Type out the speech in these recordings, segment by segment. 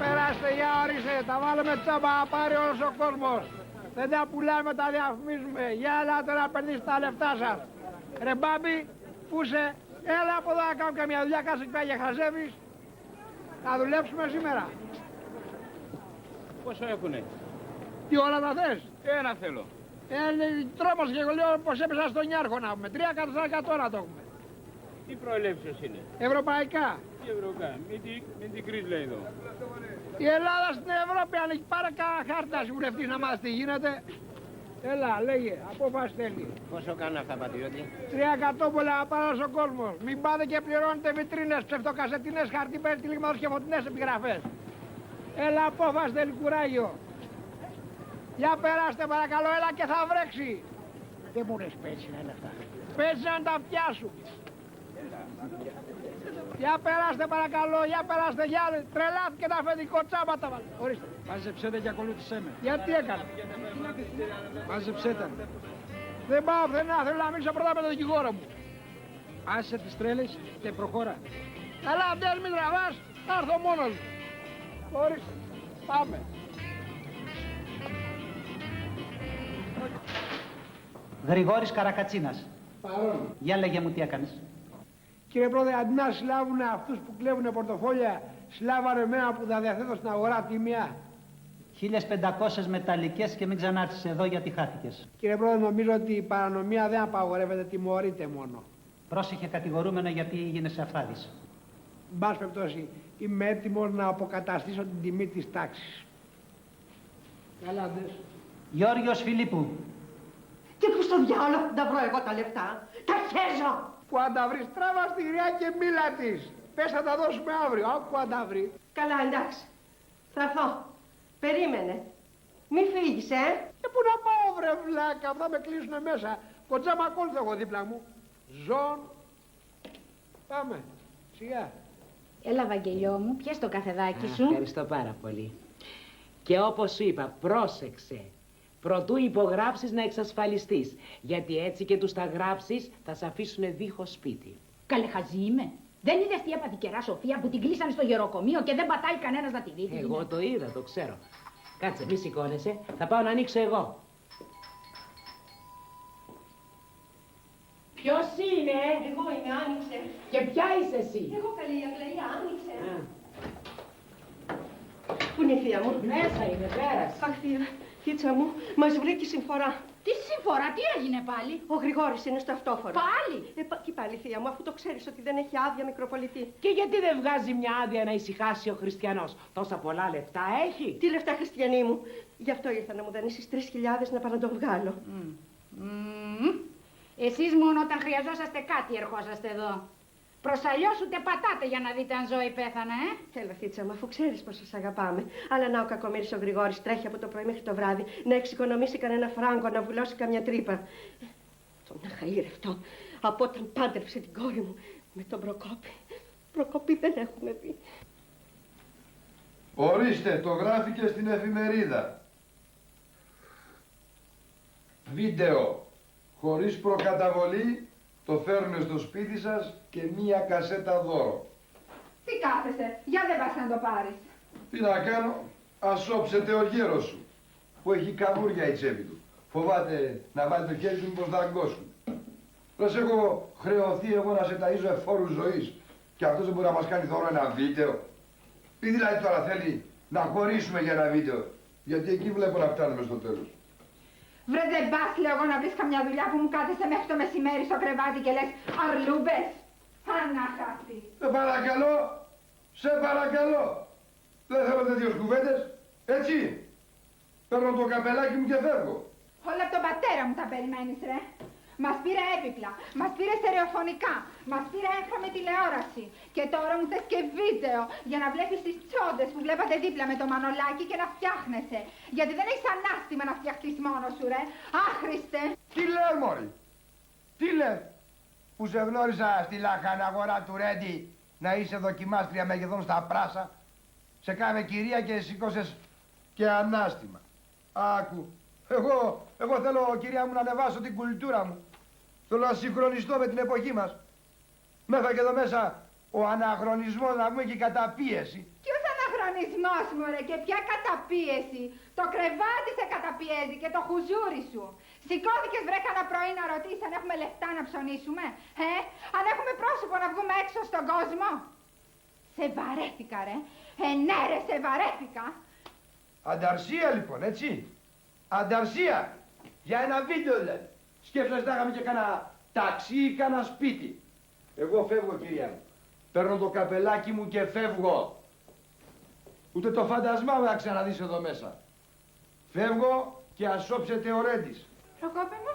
περάστε, για ορίστε, τα βάλουμε τσάμπα, να πάρει όλος ο κόσμος. Δεν τα πουλάμε, τα διαφημίζουμε. Για ελάτε να περνήσετε τα λεφτά σας. Ρε Μπάμπη, πού είσαι, έλα από εδώ να κάνουμε καμιά δουλειά, κάτσε εκεί και χαζεύεις. Θα δουλέψουμε σήμερα. Πόσο έχουνε? Τι όλα τα θες? Ένα θέλω. Τρόμος και εγώ λέω πως έπεσα στον Ιάρχο να πούμε. 3 εκατομμύρια να το έχουμε. Τι προελεύσεως είναι? Ευρωπαϊκά. Τι ευρωπαϊκά, μην την κρεις λέει εδώ. Η Ελλάδα στην Ευρώπη ανήκει, πάρε κανένα χάρτη να συμβουλευτείς να μάθεις τι γίνεται. Έλα, λέγε, απόφαση θέλει. Πόσο κάνουν αυτά, πατριώτη? 3 εκατομμύρια να πάρω στον κόσμο. Μην πάτε και πληρώνετε βιτρίνες, ψευτοκασετινές, χαρτί, περιτυλίγματος και φωτεινές επιγραφές. Έλα, απόφαση θέλει, κουράγιο. Για περάστε παρακαλώ, έλα και θα βρέξει. Δεν μου λες πέτσινα είναι αυτά. Πέτσινα είναι τα αυτιά σου. Για περάστε παρακαλώ, για περάστε, για τρελάθηκε τα αφεντικό τσάμπα τα βάλε. Ορίστε. Μάζεψέ και ακολούθησέ με. Γιατί έκανα? Μάζεψέ τα. Δεν πάω πουθενά, θέλω να μίλησω πρώτα με τον δικηγόρο μου. Άσε τις τρέλες και προχώρα. Καλά, αυτές μην τραβάς, θα έρθω μόνος μου. Ορίστε, πάμε. Γρηγόρης Καρακατσίνας. Παρόν. Για λέγε μου τι έκανες. Κύριε Πρόεδρε, αντί να συλλάβουν αυτούς που κλέβουν πορτοφόλια, συλλάβανε εμένα που θα διαθέτω στην αγορά τιμιά. 1500 μεταλλικές και μην ξανάρθεις εδώ γιατί χάθηκες. Κύριε Πρόεδρε, νομίζω ότι η παρανομία δεν απαγορεύεται, τιμωρείται μόνο. Πρόσεχε κατηγορούμενο γιατί γίνεσαι αφάδης. Εν πάση περιπτώσει, είμαι έτοιμος να αποκαταστήσω την τιμή της τάξης. Καλά, δες. Γιώργος Φιλίππου. Και πού στο διάολο να βρω εγώ τα λεφτά. Τα χέζω. Που αν τα βρεις, τράβα στη γριά και μίλα της. Πες θα τα δώσουμε αύριο, άκου αν τα βρει. Καλά, εντάξει. Θα έρθω. Περίμενε. Μη φύγεις, Και πού να πάω βρε βλάκα, θα με κλείσουνε μέσα. Κοντζά μ' ακόλουθα εγώ δίπλα μου. Ζων. Πάμε. Σιγά. Έλα, Βαγγελιό μου, πιες το καφεδάκι σου. Ευχαριστώ πάρα πολύ. Και όπως σου είπα, πρόσεξε. Προτού υπογράψεις να εξασφαλιστείς. Γιατί έτσι και τους τα γράψεις θα σε αφήσουνε δίχως σπίτι. Καλέ, χαζή είμαι. Δεν είδες τι έπαθε η κερά Σοφία που την κλείσανε στο γεροκομείο και δεν πατάει κανένας να τη δει? Εγώ το είδα, το ξέρω. Κάτσε, μη σηκώνεσαι. Θα πάω να ανοίξω εγώ. Ποιος είναι? Εγώ είμαι, άνοιξε. Και ποια είσαι εσύ? Εγώ καλή Αγλαία, άνοιξε. Πού είναι η θεία μου? Μέσα είναι, πέρασε. Αχ, θίτσα μου, μας βρήκε συμφορά. Τι συμφορά, τι έγινε πάλι? Ο Γρηγόρης είναι στο αυτόφορο. Πάλι? Τι πάλι, θεία μου, αφού το ξέρεις ότι δεν έχει άδεια μικροπολιτή. Και γιατί δεν βγάζει μια άδεια να ησυχάσει ο Χριστιανός? Τόσα πολλά λεφτά έχει. Τι λεφτά, Χριστιανή μου. Γι' αυτό ήρθα να μου δανείσεις 3.000 να πάω να το βγάλω. Εσείς μόνο όταν χρειαζόσαστε κάτι ερχόσαστε εδώ. Προς αλλιώς ούτε πατάτε για να δείτε αν ζω ή πέθανα, Θέλω, θίτσα μου, αφού ξέρεις πως σας αγαπάμε. Αλλά να ο κακομοίρης ο Γρηγόρης τρέχει από το πρωί μέχρι το βράδυ να εξοικονομήσει κανένα φράγκο, να βουλώσει καμιά τρύπα. Τον αχαήρευτο, από όταν πάντρεψε την κόρη μου με τον Προκόπη. Προκόπη δεν έχουμε πει. Ορίστε, το γράφει στην εφημερίδα. Βίντεο. Χωρίς προκαταβολή το φέρνουν στο σπίτι σας και μία κασέτα δώρο. Τι κάθεσαι, για δεν πας να το πάρεις. Τι να κάνω, ας όψετε ο γέρος σου, που έχει καβούρια η τσέπη του. Φοβάται να βάλει το χέρι του μήπως δαγκώσουν. Προς έχω χρεωθεί εγώ να σε ταΐζω εφόρους ζωής και αυτός δεν μπορεί να μας κάνει δώρο ένα βίντεο. Τι δηλαδή τώρα θέλει να χωρίσουμε για ένα βίντεο, γιατί εκεί βλέπω να φτάνουμε στο τέλος. Βρε δεν πας, λέω εγώ, να βρεις καμιά δουλειά που μου κάθεσαι μέχρι το μεσημέρι στο κρεβάτι και λες αρλούμπες. Ανάχαστη. Σε παρακαλώ, σε παρακαλώ. Δεν θέλω τέτοιες κουβέντες, έτσι. Παίρνω το καπελάκι μου και φεύγω. Όλα από τον πατέρα μου τα περιμένεις, ρε. Μας πήρε έπιπλα, μας πήρε στερεοφωνικά, μας πήρε έγχρωμη τηλεόραση. Και τώρα μου θες και βίντεο για να βλέπεις τις τσόντες που βλέπατε δίπλα με το μανολάκι και να φτιάχνεσαι. Γιατί δεν έχεις ανάστημα να φτιαχτείς μόνος σου, ρε. Άχρηστε. Τι λες, μωρή. Τι λες. Που σε γνώρισα στη λαχαναγορά του Ρέντι να είσαι δοκιμάστρια μεγεθών στα πράσα. Σε κάνε κυρία και σηκώσες και ανάστημα. Άκου. Εγώ θέλω, κυρία μου, να ανεβάσω την κουλτούρα μου. Θέλω να συγχρονιστώ με την εποχή μας. Μέσα και εδώ μέσα ο αναχρονισμός, να πούμε, και η καταπίεση. Ποιος αναχρονισμός? κανονισμός, μωρέ, και ποια καταπίεση. Το κρεβάτι σε καταπιέζει και το χουζούρι σου. Σηκώθηκες βρε κανένα πρωί να ρωτήσεις αν έχουμε λεφτά να ψωνίσουμε, αν έχουμε πρόσωπο να βγούμε έξω στον κόσμο. Σε βαρέθηκα, ρε. Ναι, ρε, σε βαρέθηκα. Ανταρσία λοιπόν, έτσι. Ανταρσία. Για ένα βίντεο δηλαδή. Σκέφτεσαι να είχαμε και κάνα ταξί ή κάνα σπίτι. Εγώ φεύγω, κυρία μου. Παίρνω το καπελάκι μου και φεύγω. Ούτε το φαντασμά μου να ξαναδείς εδώ μέσα. Φεύγω και ασώψετε ο Ρέντης. Προκόπη μου,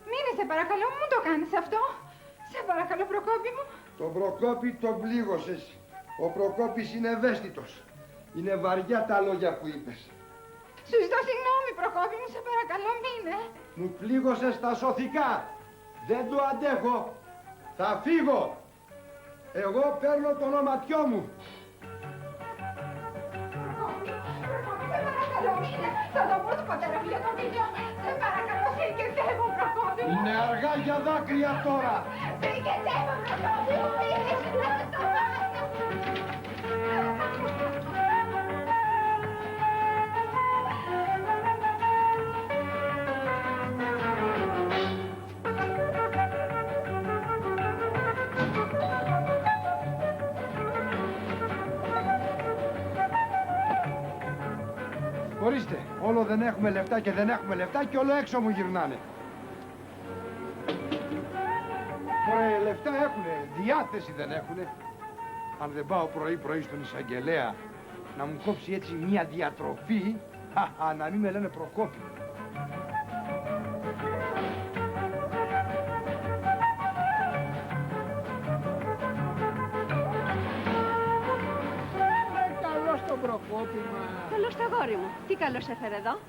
μείνε σε παρακαλώ, μου το κάνεις αυτό. Σε παρακαλώ, Προκόπη μου. Τον Προκόπη τον πλήγωσες. Ο Προκόπης είναι ευαίσθητος. Είναι βαριά τα λόγια που είπες. Σου ζητώ συγγνώμη, Προκόπη μου, σε παρακαλώ, μείνε. Μου πλήγωσες τα σωθικά. Δεν το αντέχω. Θα φύγω. Εγώ παίρνω το ονοματιό μου. Προκόπη, σε παρακαλώ, μείνε. Θα το πω στον πατέρα μου για το βίντεο. Σε παρακαλώ, φύγετεύω, Προκόπη μου. Είναι αργά για δάκρυα τώρα. Φύγετεύω, Προκόπη μου, μείνε. Ορίστε, όλο δεν έχουμε λεφτά και δεν έχουμε λεφτά και όλο έξω μου γυρνάνε. Ωραία, λεφτά έχουνε, διάθεση δεν έχουνε. Αν δεν πάω πρωί-πρωί στον εισαγγελέα να μου κόψει έτσι μια διατροφή, να μην με λένε Προκόπη. Καλώς τον Προκόπη μας. Καλώς το αγόρι μου. Τι καλώς έφερε εδώ.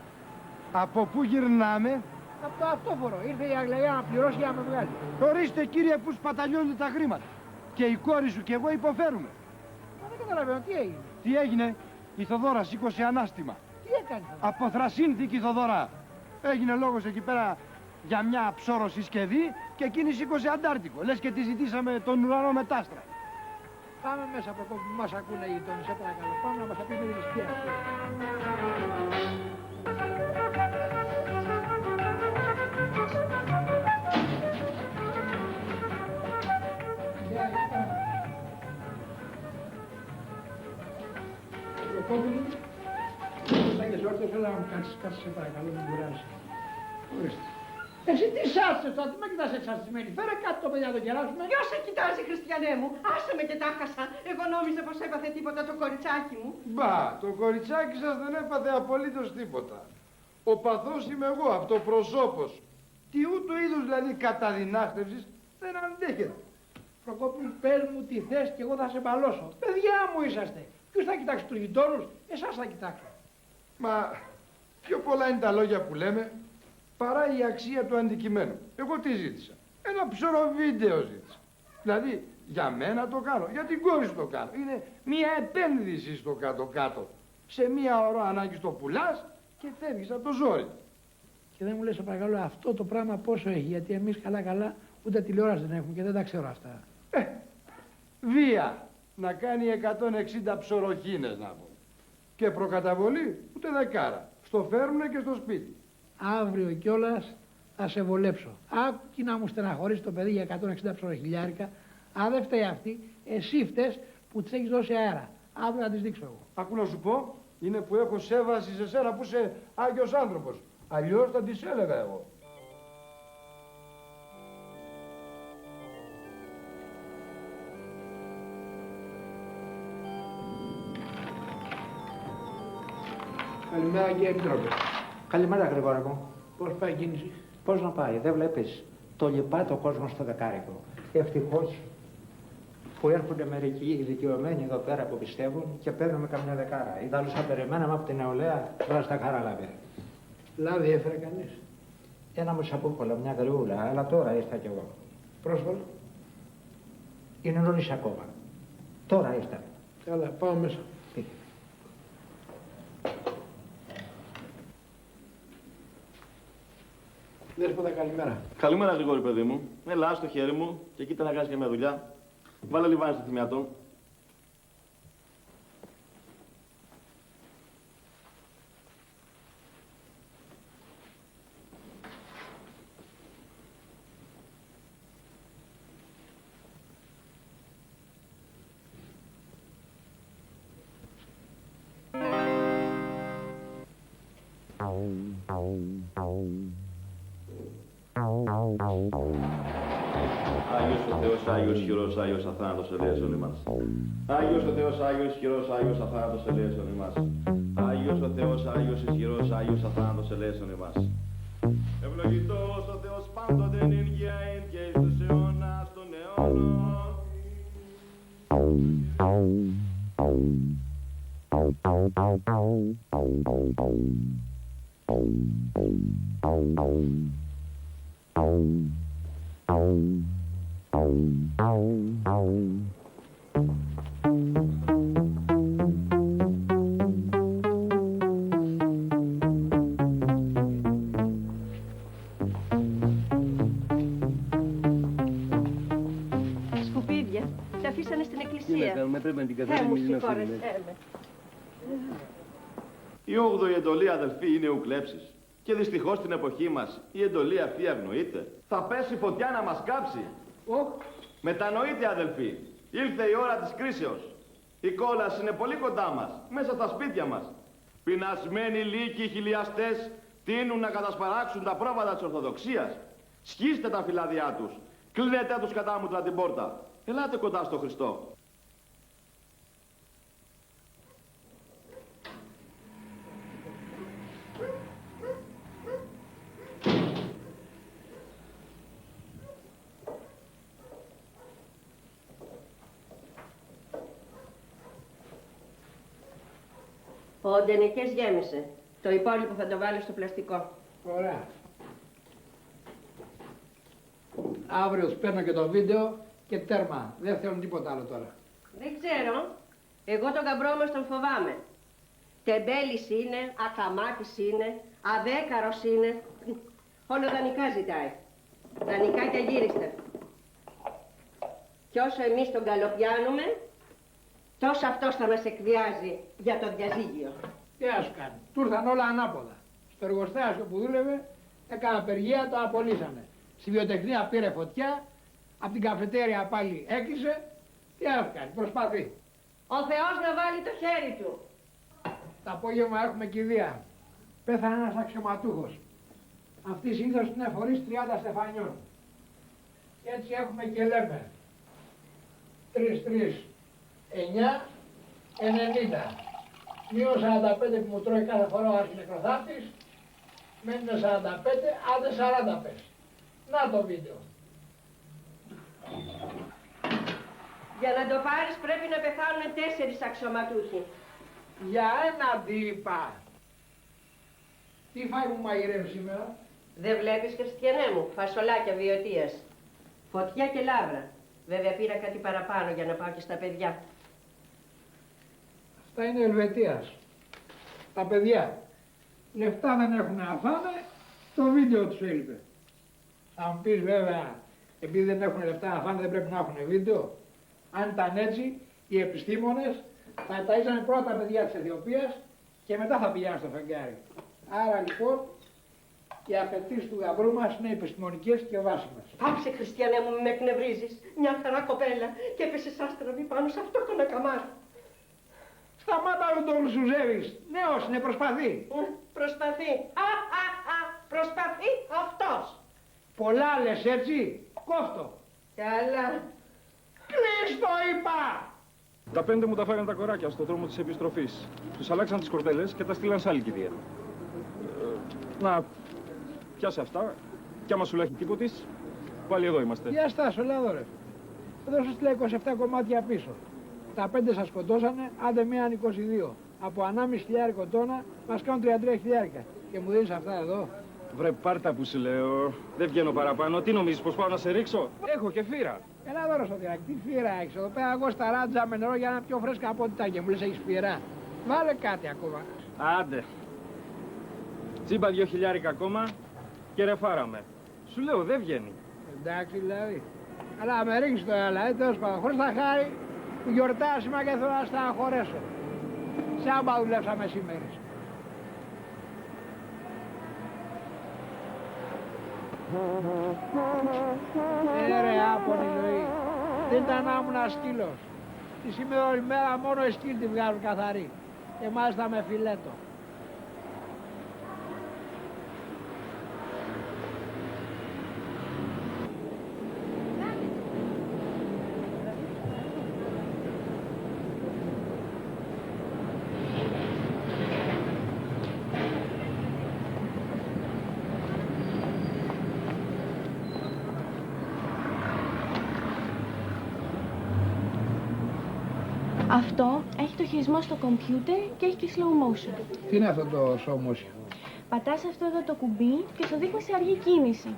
Από πού γυρνάμε? Από το αυτόφορο. Ήρθε η Αγγλία να πληρώσει για να με βγάλει. Ορίστε κύριε που σπαταλιώνετε τα χρήματα. Και η κόρη σου και εγώ υποφέρουμε. Μα δεν καταλαβαίνω τι έγινε. Τι έγινε? Η Θοδώρα σήκωσε ανάστημα. Τι έκανε. Αποθρασύνθηκε η Θοδωρά. Έγινε λόγος εκεί πέρα για μια ψώρο συσκευή και εκείνη σήκωσε Αντάρτικο. Λες και τη ζητήσαμε τον ουρανό με τάστρα. Πάμε μέσα, Προκόπη, που μας ακούνε οι γειτόνες, σε παρακαλώ. Πάμε να μας πει με δυσκεία. Προκόπη μου, θα και σόρτες, έλα να μου κάτσεις, σε παρακαλώ, μην κουράζεις. Ορίστε. Εσύ τι σάστες τώρα, τι με κοιτάς εξαρτησμένη. Φέρε κάτι το παιδί να το κεράσουμε. Ποιος σε κοιτάζει, Χριστιανέ μου. Άσε με και τα χάσα. Εγώ νόμιζα πως έπαθε τίποτα το κοριτσάκι μου. Μπα, το κοριτσάκι σας δεν έπαθε απολύτως τίποτα. Ο παθός είμαι εγώ, από το προσώπος. Τι ούτου είδους δηλαδή καταδυνάστευσης δεν αντέχεται. Προκόπη μου, πες μου τι θες και εγώ θα σε μπαλώσω. Παιδιά μου είσαστε. Ποιος θα κοιτάξει τους γειτόνους, εσάς θα κοιτάξω. Μα πιο πολλά είναι τα λόγια που λέμε παρά η αξία του αντικειμένου. Εγώ τι ζήτησα? Ένα ψωρο βίντεο ζήτησα. Δηλαδή για μένα το κάνω, για την κόρη σου το κάνω. Είναι μια επένδυση στο κάτω-κάτω. Σε μια ώρα ανάγκη το πουλάς και φεύγεις από το ζόρι. Και δεν μου λες, παρακαλώ, αυτό το πράγμα πόσο έχει, γιατί εμείς καλά-καλά ούτε τηλεόραση δεν έχουμε και δεν τα ξέρω αυτά. Βία να κάνει 160 ψωροχίνες να πω. Και προκαταβολή ούτε δεκάρα. Στο φέρνουνε και στο σπίτι. Αύριο κιόλας θα σε βολέψω. Άκου να μου στεναχωρήσει το παιδί για 160 ψωροχιλιάρικα. Αν δεν φταίει αυτή, εσύ φταίς που της έχεις δώσει αέρα. Αύριο να της δείξω εγώ. Άκου να σου πω, είναι που έχω σέβαση σε σένα που είσαι Άγιος άνθρωπος. Αλλιώς θα της έλεγα εγώ. Καλημέρα, κύριε Επιτρόπε. Καλημέρα, Γρηγόρη μου. Πώς πάει η κίνηση? Πώς να πάει, δεν βλέπεις. Το λυπάται ο κόσμος στο δεκάρικο. Ευτυχώς που έρχονται μερικοί ηλικιωμένοι εδώ πέρα που πιστεύουν και παίρνουμε καμιά δεκάρα. Ιδάλλως αν περιμέναμε από την νεολαία, τώρα στα χαρά λάβει. Λάδι έφερε κανείς? Ένα μουσαπούκολα, μια γριούλα, αλλά τώρα ήρθα κι εγώ. Πρόσφατα? Είναι νωρίς ακόμα. Τώρα ήρθα. Καλά, πάω μέσα. Δέσποτα, καλημέρα. Καλημέρα, Γρηγόρη, παιδί μου. Έλα, στο χέρι μου και κοίτα να κάνεις και μια δουλειά. Βάλε λιβάνι στο θυμιατό. Άγιος ο Θεός, Άγιος ισχυρός, Άγιος αθάνατος ελέησον ημάς. Άγιος ο Θεός, Άγιος ισχυρός, Άγιος αθάνατος ελέησον ημάς. Άγιος ο Θεός, Άγιος ισχυρός, Άγιος αθάνατος ελέησον ημάς. Ευλογητός ο Θεός πάντοτε νυν και αΐν και εις τους αιώνας των αιώνων. Σκουπίδια. Τα αφήσανε στην εκκλησία. Τι να κάνουμε, πρέπει να την καθαρίσουμε. Μου συγχώρεσέ με. Η 8η εντολή, αδελφοί, είναι ουκλέψεις. Και δυστυχώς στην εποχή μας η εντολή αυτή αγνοείται. Θα πέσει φωτιά να μας κάψει. Μετανοείτε, αδελφοί. Ήλθε η ώρα της κρίσεως. Η κόλαση είναι πολύ κοντά μας, μέσα στα σπίτια μας. Πεινασμένοι λύκοι χιλιαστές τείνουν να κατασπαράξουν τα πρόβατα της Ορθοδοξίας. Σκίστε τα φυλάδια τους. Κλείνετε τους κατάμουτρα την πόρτα. Ελάτε κοντά στο Χριστό. Ο Ντενεκές γέμισε. Το υπόλοιπο θα το βάλω στο πλαστικό. Ωραία. Αύριο τους παίρνω και το βίντεο και τέρμα. Δεν θέλουν τίποτα άλλο τώρα. Δεν ξέρω. Εγώ τον γαμπρό μας τον φοβάμαι. Τεμπέλης είναι, ακαμάτης είναι, αδέκαρος είναι. Όλο δανεικά ζητάει. Δανεικά και γύριστε. Κι όσο εμείς τον καλοπιάνουμε, τόσο αυτός θα μας εκβιάζει για το διαζύγιο. Τι να σου κάνει. Του ήρθαν όλα ανάποδα. Στο εργοστάσιο που δούλευε έκανε απεργία, το απολύσανε. Στη βιοτεχνία πήρε φωτιά, από την καφετέρια πάλι έκλεισε. Τι να σου κάνει. Προσπαθεί. Ο Θεός να βάλει το χέρι του. Το απόγευμα έχουμε κηδεία. Πέθανε ένας αξιωματούχος. Αυτή συνήθως είναι φορείς 30 στεφανιών. Και έτσι έχουμε και λέμε 3-3, 9, 90. Μείον 45 που μου τρώει κάθε φορά ο αρχινεκροθάπτης, μένουν 45, άντε 40 πες. Να το βίντεο. Για να το πάρεις πρέπει να πεθάνουν 4 αξιωματούχοι. Για ένα τι είπα. Τι φάει μου μαγειρεύει σήμερα. Δεν βλέπεις, Χριστιανέ μου, φασολάκια βιωτείας. Φωτιά και λάβρα. Βέβαια πήρα κάτι παραπάνω για να πάω και στα παιδιά. Αυτά είναι Ελβετίας. Τα παιδιά. Λεφτά δεν έχουν να φάνε, το βίντεο τους έλειπε. Θα μου πεις βέβαια, επειδή δεν έχουν λεφτά να φάνε δεν πρέπει να έχουν βίντεο. Αν ήταν έτσι, οι επιστήμονες θα ταΐζανε πρώτα τα παιδιά της Αιθιοπίας και μετά θα πηγαίνουν στο φεγγάρι. Άρα λοιπόν, οι απαιτήσεις του γαμπρού μας είναι επιστημονικές και βάσιμες. Πάψε, Χριστιανέ μου, με εκνευρίζεις. Μια χαρά κοπέλα και έπεσε άστραβη πάνω σε αυτό τον ακαμάρο. Σταμάτα να τον σουζεύεις. Νέος είναι, προσπαθεί. Προσπαθεί. Προσπαθεί αυτός. Πολλά λες έτσι. Κόφτο. Καλά. Κλείστο είπα. Τα 5 μου τα φάγανε τα κοράκια στο δρόμο της επιστροφής. Τους αλλάξαν τις κορδέλες και τα στείλαν σε άλλη κηδεία. Να, πιάσε αυτά. Κι άμα σου λέει τίποτης, πάλι εδώ είμαστε. Γεια στάσου, έλα ρε. Εδώ σου στείλα 27 κομμάτια πίσω. Τα 5 σας σκοτώσανε, άντε μείναν 22. Από 1,5 τόνα μας κάνουν 33 χιλιάρικα. Και μου δίνεις αυτά εδώ. Βρε πάρτα που σου λέω. Δεν βγαίνω παραπάνω. Τι νομίζεις πως πάω να σε ρίξω. Έχω και φύρα. Έλα εδώ ρε Σωτηράκη, τι φύρα έχεις εδώ πέρα. Εγώ στα ράτζα με νερό για να είναι πιο φρέσκα από ό,τι τα και μου λες έχεις φύρα. Βάλε κάτι ακόμα. Άντε. Τσίμπα 2 χιλιάρικα ακόμα και ρεφάραμε. Σου λέω δεν βγαίνει. Εντάξει δηλαδή. Αλλά με ρίξεις το έλα, τέλος πάντων. Χωρίς τα χάρη που γιορτάσιμα και θέλω να στεναχωρέσω. Σάμπα δουλέψαμε σήμερα. Ρε άπονη ζωή. Δεν ήταν να ήμουν σκύλος. Τη σήμερα ημέρα μόνο οι σκύλοι τη βγάζουν καθαρή. Και μάλιστα με φιλέτο. Αυτό έχει το χειρισμό στο κομπιούτερ και έχει και slow motion. Τι είναι αυτό το slow motion? Πατάς αυτό εδώ το κουμπί και σου δείχνει σε αργή κίνηση.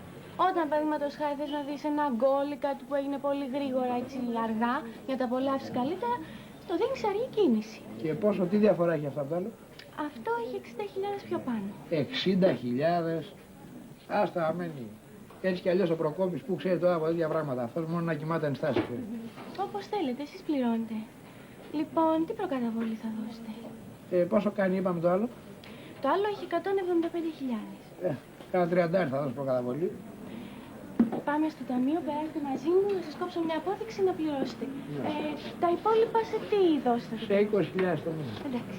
Όταν, παραδείγματος χάρη, θες να δεις ένα γκολ ή κάτι που έγινε πολύ γρήγορα, έτσι αργά, για να τα απολαύσεις καλύτερα, το δείχνει σε αργή κίνηση. Και πόσο, τι διαφορά έχει αυτό απ' άλλο? Αυτό έχει 60.000 πιο πάνω. 60.000. Άστα, αμένη. Έτσι κι αλλιώς ο Προκόπης που ξέρει τώρα από τέτοια πράγματα. Αυτός μόνο να κοιμάται ενστάσεις. Όπως θέλετε, εσείς πληρώνετε. Λοιπόν, τι προκαταβολή θα δώσετε? Πόσο κάνει, είπαμε το άλλο? Το άλλο έχει 175.000. Κάνα 30 θα δώσω προκαταβολή. Πάμε στο ταμείο, περάστε μαζί μου, να σας κόψω μια απόδειξη να πληρώσετε. Τα υπόλοιπα σε τι δώσετε? Σε 20.000 το μήνα. Εντάξει.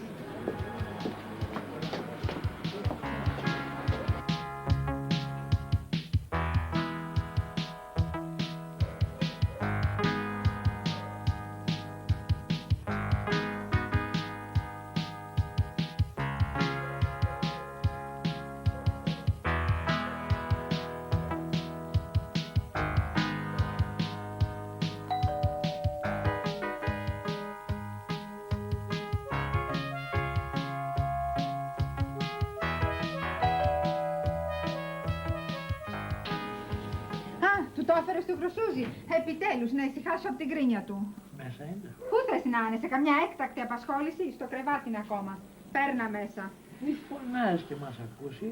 Του το έφερε στο Χρυσούζι. Επιτέλους, να ησυχάσω από την κρίνια του. Μέσα είναι. Πού θες να είναι, σε καμιά έκτακτη απασχόληση, στο κρεβάτι είναι ακόμα. Παίρνα μέσα. Μη φωνάζει και μας ακούσει.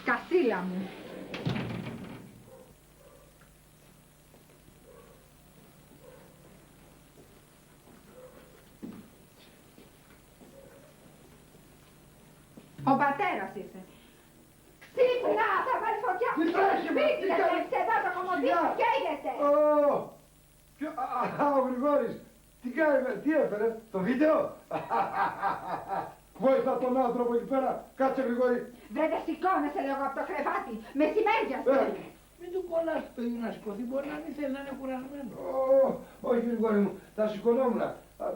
Σκασίλα μου. Ο πατέρας ήρθε. Ξύπνα, θα βάλεις φωτιά. Τι τρέχει, Σπίτι, τι κάνει? εδώ το κομμωδίνο, καίγεται. Ο Γρηγόρης, τι κάνει, τι έφερε, το βίντεο? Βόηθα τον άνθρωπο εκεί πέρα, κάτσε Γρηγόρη. Βρέτε σηκώνεσαι λέγω από το κρεβάτι, μεσημέριασε. Μην του κολλάς το παιδί να σηκωθεί, μπορεί να μην θέλει να είναι κουρασμένο. Όχι Γρηγόρη μου, θα σηκωνόμουν.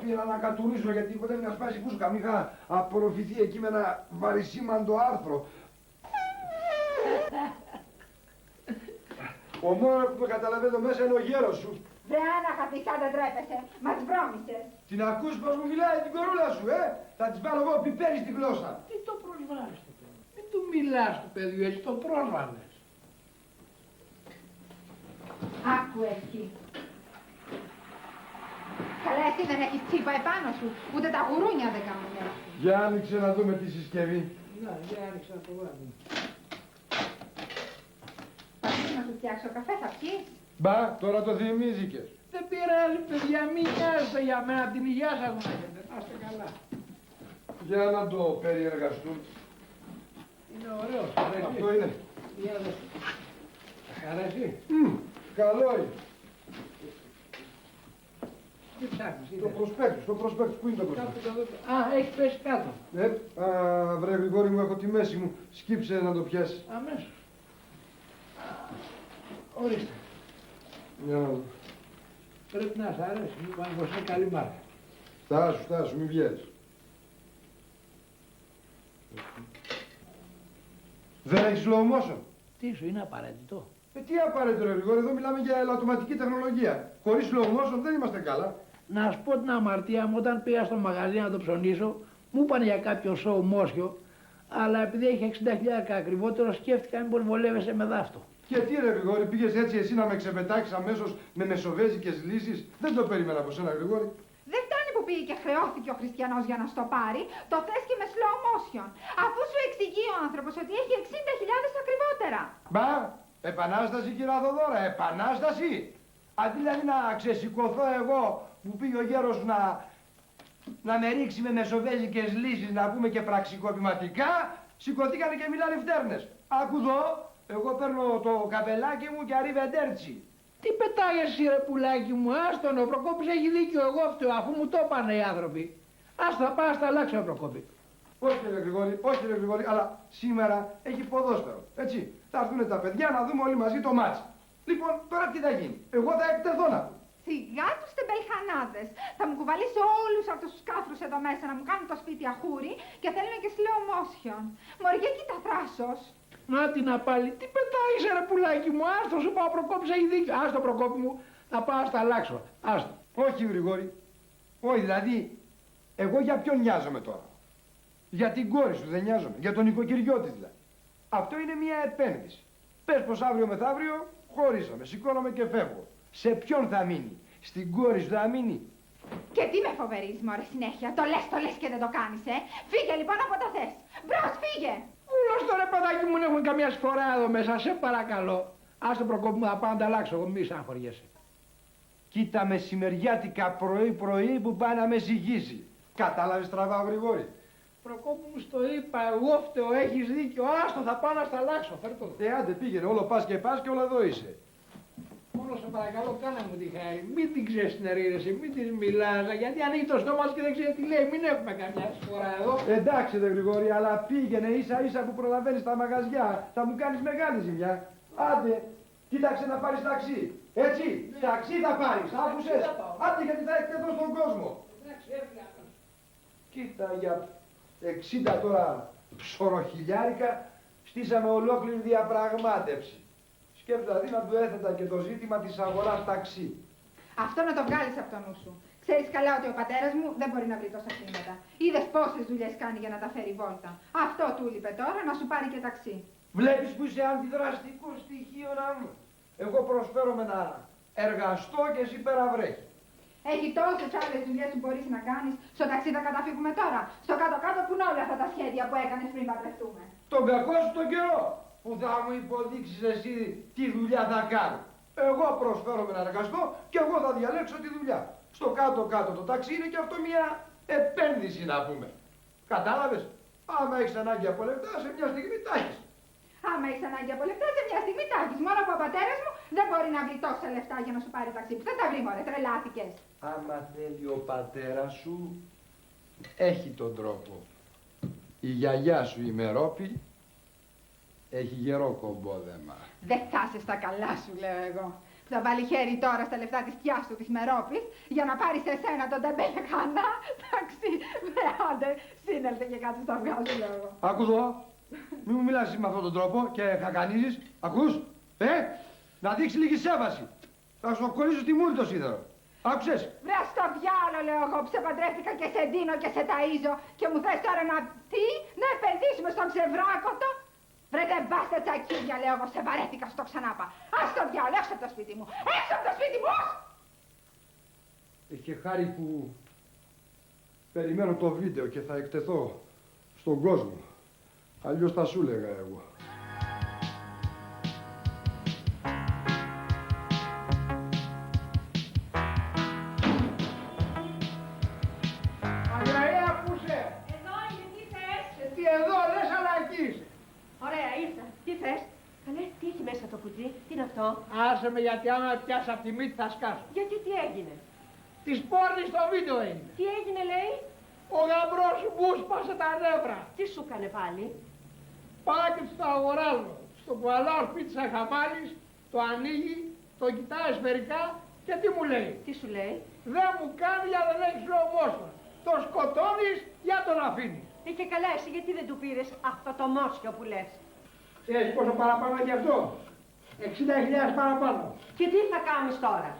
Πήγα να κατουρίσω γιατί ποτέ να σπάσει φούσκα. Μη είχα απορροφηθεί εκεί με ένα βαρισίμαντο άρθρο. Ο μόνος που με καταλαβαίνει εδώ μέσα είναι ο γέρος σου. Βρε άναχα τι σαν δεν τρέπεσαι, μας βρώμησες. Την ακούς πως μου μιλάει την κορούλα σου, Θα της βάλω εγώ πιπέρι στη γλώσσα. Τι το προσβάλλεις το παιδί? Μην του μιλάς του παιδιού έτσι, το πρόσβαλες. Άκου εκεί. Καλά εσύ δεν έχεις τσίπα επάνω σου, ούτε τα γουρούνια δεν κάνουν έτσι. Για άνοιξε να δούμε τη συσκευή. Να, για άνοιξε να το βάλω. Πατήσει να σου φτιάξω καφέ, θα πιείς. Μπα, τώρα το θυμήθηκες. Δεν πειράζει παιδιά, μην νοιάζετε για μένα, την υγεία σας να έχετε. Να είστε καλά. Για να το περιεργαστούν. Είναι ωραίο. Αυτό είναι. Για να αρέσει. Καλό είναι. Τι ψάχνεις, Το προσπέκτους, πού είναι το προσπέκτους? Α, έχει πέσει κάτω. Βρε Γρηγόρη μου, έχω τη μέση μου. Σκύψε να το πιάσεις. Αμέσως. Ορίστε. Για να δω. Πρέπει να σ' αρέσει, μήπως είναι καλή μάρκα. Στάσου, μην βιάζεις. Δεν έχεις slow motion? Τι σου είναι απαραίτητο? Τι απαραίτητο ρε Γρηγόρη, εδώ μιλάμε για ελαττωματική τεχνολογία. Χωρίς slow motion δεν είμαστε καλά. Να σου πω την αμαρτία μου, όταν πήγα στο μαγαζί να το ψωνίσω, μου είπαν για κάποιο slow motion, αλλά επειδή έχει 60.000 ακριβότερο, σκέφτηκα μήπως βολεύεσαι με δάφτο. Και τι ρε Γρηγόρη, πήγες έτσι εσύ να με ξεπετάξεις αμέσως με μεσοβέζικες λύσεις? Δεν το περίμενα από σένα Γρηγόρη. Δεν φτάνει που πήγε και χρεώθηκε ο Χριστιανός για να στο πάρει, το θες και με slow motion. Αφού σου εξηγεί ο άνθρωπος ότι έχει 60.000 ακριβότερα. Μπα, επανάσταση κυρία Θοδώρα, επανάσταση. Αντί δηλαδή να ξεσηκωθώ εγώ που πήγε ο γέρος να με ρίξει με μεσοβέζικες λύσεις, να πούμε και πραξικοπηματικά, σηκωθήκανε και μιλάνε φτέρνες. Άκου εδώ, εγώ παίρνω το καπελάκι μου και arrivederci. Τι πετάει εσύ ρε πουλάκι μου, άστον, ο Προκόπης έχει δίκιο, εγώ φταίω, αφού μου το είπανε οι άνθρωποι. Άστα, πάω, στα αλλάξω ο Προκόπη. Όχι ρε Γρηγόρη, αλλά σήμερα έχει ποδόσφαιρο, έτσι. Θα έρθουν τα παιδιά να δούμε όλοι μαζί το μάτς. Λοιπόν, τώρα τι θα γίνει, εγώ θα εκτεθώ να πω. Σιγά τους τεμπελχανάδες. Θα μου κουβαλήσει όλους αυτούς τους κάφρους εδώ μέσα να μου κάνουν το σπίτι αχούρι και θέλουν και slow motion. Μωριά, κοίτα θράσος. Να την πάλι, τι πετάει ρε πουλάκι μου, άστο, σου πάω ο Προκόπης έχει δίκιο. Άστο Προκόπη μου, θα πάω στα αλλάξω, άστο. Όχι Γρηγόρη, Όχι, δηλαδή, εγώ για ποιον νοιάζομαι τώρα. Για την κόρη σου δεν νοιάζομαι. Για τον οικοκυριό της δηλαδή. Αυτό είναι μια επένδυση. Πες πως αύριο μεθαύριο χωρίσαμε, σηκώνομαι και φεύγω. Σε ποιον θα μείνει? Στην κόρη σου θα μείνει? Και τι με φοβερείς, μωρέ, συνέχεια. Το λες και δεν το κάνεις, Φύγε λοιπόν από τα θες. Μπρος, φύγε. Ούλος τώρα, παιδάκι μου, έχουν καμιά σφορά εδώ μέσα, σε παρακαλώ. Ας το Προκόπη, θα πάω να ανταλλάξω, εγώ μη συγχωριέσαι. Κοίτα μεσημεριάτικα πρωί που πάει να με ζυγίσει. Κατάλαβες τραβά, Γρηγόρη? Προκόπη μου, στο είπα, εγώ φταίω, έχεις δίκιο. Άστο, θα πάω να σταλάξω, φέρτο. Άντε πήγαινε, όλο πας και όλο εδώ είσαι. Μόνο σε παρακαλώ, κάνε μου τη χάρη. Μην την ξεσνερίζεσαι, μην της μιλάς, γιατί ανοίγει το στόμα σου και δεν ξέρει τι λέει. Μην έχουμε καμιά φορά εδώ. Εντάξει δε Γρηγόρη, αλλά πήγαινε ίσα που προλαβαίνεις τα μαγαζιά. Θα μου κάνεις μεγάλη ζημιά. Άντε, κοίταξε να πάρεις ταξί. Έτσι, ταξί θα πάρεις, άκουσες. Άντε γιατί θα έχετε εδώ στον κόσμο. Κοίτα, για 60 τώρα ψωροχιλιάρικα στήσαμε ολόκληρη διαπραγμάτευση. Σκέψου δηλαδή να του έθετα και το ζήτημα της αγοράς ταξί. Αυτό να το βγάλεις από το νου σου. Ξέρεις καλά ότι ο πατέρας μου δεν μπορεί να βρει τόσα χρήματα. Είδες πόσες δουλειές κάνει για να τα φέρει βόλτα. Αυτό του λείπε τώρα να σου πάρει και ταξί. Βλέπεις που είσαι αντιδραστικό στοιχείο να μου. Εγώ προσφέρομαι να εργαστώ και εσύ περαβρέχει. Έχει τόσες άλλες δουλειές που μπορείς να κάνεις. Στο ταξί θα καταφύγουμε τώρα. Στο κάτω-κάτω που είναι όλα αυτά τα σχέδια που έκανες πριν παντρευτούμε. Τον κακό σου τον καιρό που θα μου υποδείξεις εσύ τι δουλειά θα κάνω. Εγώ προσφέρομαι να εργαστώ και εγώ θα διαλέξω τη δουλειά. Στο κάτω-κάτω το ταξί είναι και αυτό μια επένδυση να πούμε. Κατάλαβες? Άμα έχεις ανάγκη από λεφτά, σε μια στιγμή τα έχεις. Άμα έχεις ανάγκη από λεφτά, σε μια στιγμή τα έχεις. Μόνο που ο πατέρας μου δεν μπορεί να βρει τόσα λεφτά για να σου πάρει ταξί. Που δεν τα βρει, μωρέ, τρελάθηκες. Άμα θέλει ο πατέρας σου, έχει τον τρόπο. Η γιαγιά σου η Μερόπη έχει γερό κομπόδεμα. Δεν θα είσαι στα καλά σου, λέω εγώ. Που θα βάλει χέρι τώρα στα λεφτά της θειάς του της Μερόπης για να πάρει σε σένα τον τεμπέλε χανά. Εντάξει, άντε, σύνελθε και κάτσε στα αυγά σου, λέω εγώ. Άκου εδώ, μη μου μιλάς με αυτόν τον τρόπο και χακανίζεις. Ακούς, να δείξει λίγη σέβαση. Θα σου κολλήσω στη μούρη το σίδερο. Άκουσες? Βρε στο διάλο, λέω εγώ, που σε παντρεύτηκα και σε ντύνω και σε ταΐζω και μου θες τώρα να επενδύσουμε στον ξεβράκωτο. Βρε δεν πας τα τσακίδια, λέω εγώ, σε βαρέθηκα, στο ξανάπα. Ας το διάλο, έξω από το σπίτι μου, έξω από το σπίτι μου! Έχει χάρη που περιμένω το βίντεο και θα εκτεθώ στον κόσμο. Αλλιώς θα σου λέγα εγώ. Αγραία, πού είσαι? Εδώ είναι, τι θες? Τι εδώ, λες αλλά εκεί είσαι. Ωραία, ήρθα. Τι θες? Καλέ, τι έχει μέσα το κουτί, τι είναι αυτό? Άσε με, γιατί άμα πιάσει από τη μύτη θα σκάσω. Γιατί τι έγινε? Της πόρνης στο βίντεο έγινε. Τι έγινε, λέει? Ο γαμπρός σου μου σπάσε τα νεύρα. Τι σου έκανε πάλι? Πάω και του το αγοράζω. Στο κουαλάω σπίτι σαν χαμάλης, το ανοίγει, το κοιτάει σφαιρικά και τι μου λέει? Τι σου λέει? Δεν μου κάνει για δεν έχεις λογμόσφαιρα. Το σκοτώνεις για τον αφήνεις. Και καλά, εσύ γιατί δεν του πήρες αυτό το μόσιο που λες? Ξέρεις πόσο παραπάνω γι' αυτό? 60.000 παραπάνω. Και τι θα κάνεις τώρα?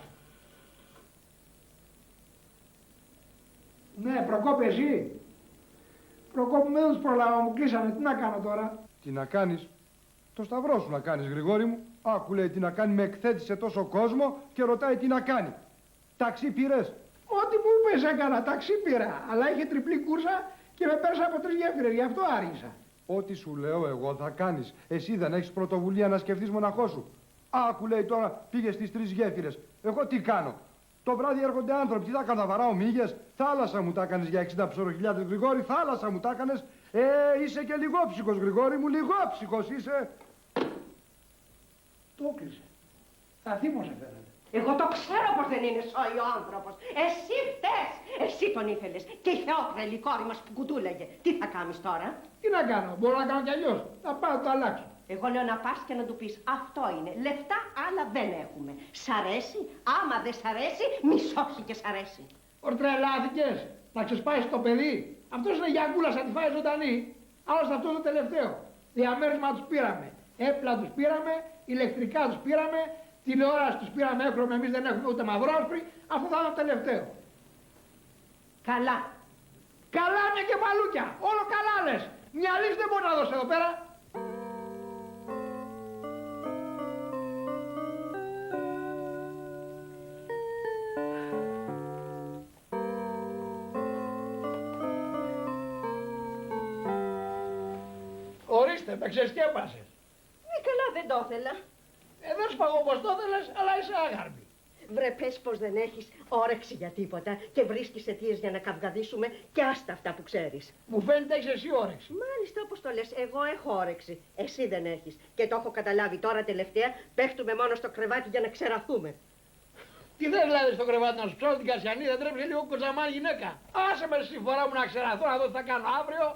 Ναι, Προκόπη εσύ. Προκόπη με δεν τους προλάβα, μου κλείσανε. Τι να κάνω τώρα? Τι να κάνεις? Το σταυρό σου να κάνεις, Γρηγόρη μου. Άκου λέει τι να κάνει, με εκθέτει σε τόσο κόσμο και ρωτάει τι να κάνει. Ταξί πήρες? Ό,τι μου είπες έκανα, ταξί πήρα. Αλλά είχε τριπλή κούρσα και με πέρασα από 3 γέφυρες, γι' αυτό άργησα. Ό,τι σου λέω εγώ θα κάνεις. Εσύ δεν έχεις πρωτοβουλία να σκεφτείς μοναχό σου. Άκου λέει τώρα πήγε στις 3 γέφυρες. Εγώ τι κάνω? Το βράδυ έρχονται άνθρωποι, τι θα κάνω, να βαράω μύγες? Θάλασσα μου τα έκανες για 60 ψωροχιλιάδες, Γρηγόρη, θάλασσα μου τα έκανες. Είσαι και λιγόψυχος, Γρηγόρη μου, λιγόψυχος είσαι. Το έκλεισε. Θα θύμωσε φαίνεται. Εγώ το ξέρω πως δεν είναι σόι ο άνθρωπος. Εσύ φταίς. Εσύ τον ήθελες. Και η Θεόφρελη κόρη μας που κουτούλαγε. Τι θα κάνεις τώρα? Τι να κάνω, μπορώ να κάνω κι αλλιώς. Να πάω να το αλλάξω. Εγώ λέω να πας και να του πεις αυτό είναι. Λεφτά άλλα δεν έχουμε. Σ' αρέσει? Άμα δεν σ' αρέσει, μισόχει και σ' αρέσει. Ορτρελάθηκες. Να ξεσπάσει το παιδί. Αυτός είναι γιαγκούλας, θα τη φάει ζωντανή. Άλλωστε αυτό το τελευταίο. Διαμέρισμα τους πήραμε. Έπλα τους πήραμε, ηλεκτρικά τους πήραμε, τηλεόραση τους πήραμε, έχουμε εμείς δεν έχουμε ούτε μαυρόσπρι. Αυτό θα είναι το τελευταίο. Καλά. Καλά είναι και μαλούκια. Όλο καλά λες. Μια λύση δεν μπορεί να δώσει εδώ πέρα. Ορίστε, με ξεσκέπασες. Καλά, δεν το ήθελα. Δεν σου παγώ πως το ήθελες, αλλά είσαι άγαρμη. Βρε, πες πως δεν έχεις όρεξη για τίποτα και βρίσκεις αιτίες για να καυγαδίσουμε και άστα αυτά που ξέρεις. Μου φαίνεται έχεις εσύ όρεξη. Μάλιστα, όπως το λες, εγώ έχω όρεξη. Εσύ δεν έχεις. Και το έχω καταλάβει τώρα τελευταία, πέφτουμε μόνο στο κρεβάτι για να ξεραθούμε. Τι θες δηλαδή στο κρεβάτι να σου ψώνω την Κασιανή, δεν τρέψει λίγο κοζαμάνι γυναίκα. Άσε με στη φορά μου να ξεραθώ, να δω τι θα κάνω αύριο.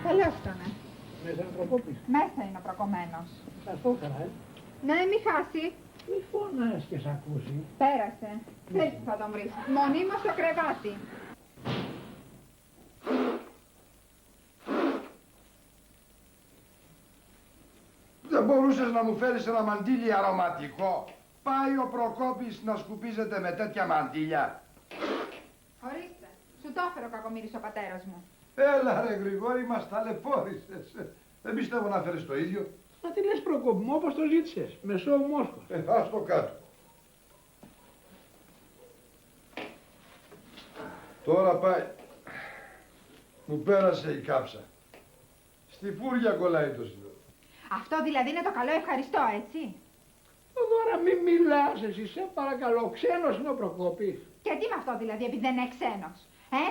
Καλώς ήτανε. Μέσα είναι προκόπης. Μέσα είναι ο προκομμένος. Θα το έκανα, Ναι, μη χάσει. Μη φωνάς και σ' ακούσει. Πέρασε. Ξέρεις που θα τον βρεις. Μονίμως στο κρεβάτι. Δεν μπορούσες να μου φέρεις ένα μαντίλι αρωματικό. Πάει ο Προκόπης να σκουπίζεται με τέτοια μαντίλια. Ορίστε. Σου το έφερε ο κακομοίρης ο πατέρας μου. Έλα ρε Γρηγόρη, μας ταλαιπώρησες. Δεν πιστεύω να φέρεις το ίδιο. Μα τι λες Προκόπη μου, όπως το ζήτησες. Μεσό Μόσχος. Ας το κάτω. Τώρα πάει. Μου πέρασε η κάψα. Στη φούρια κολλάει το σιδερό. Αυτό δηλαδή είναι το καλό ευχαριστώ, έτσι. Τώρα μην μιλάς εσύ, σε παρακαλώ. Ξένος είναι ο Προκόπης. Και τι με αυτό δηλαδή, επειδή δεν είναι ξένος.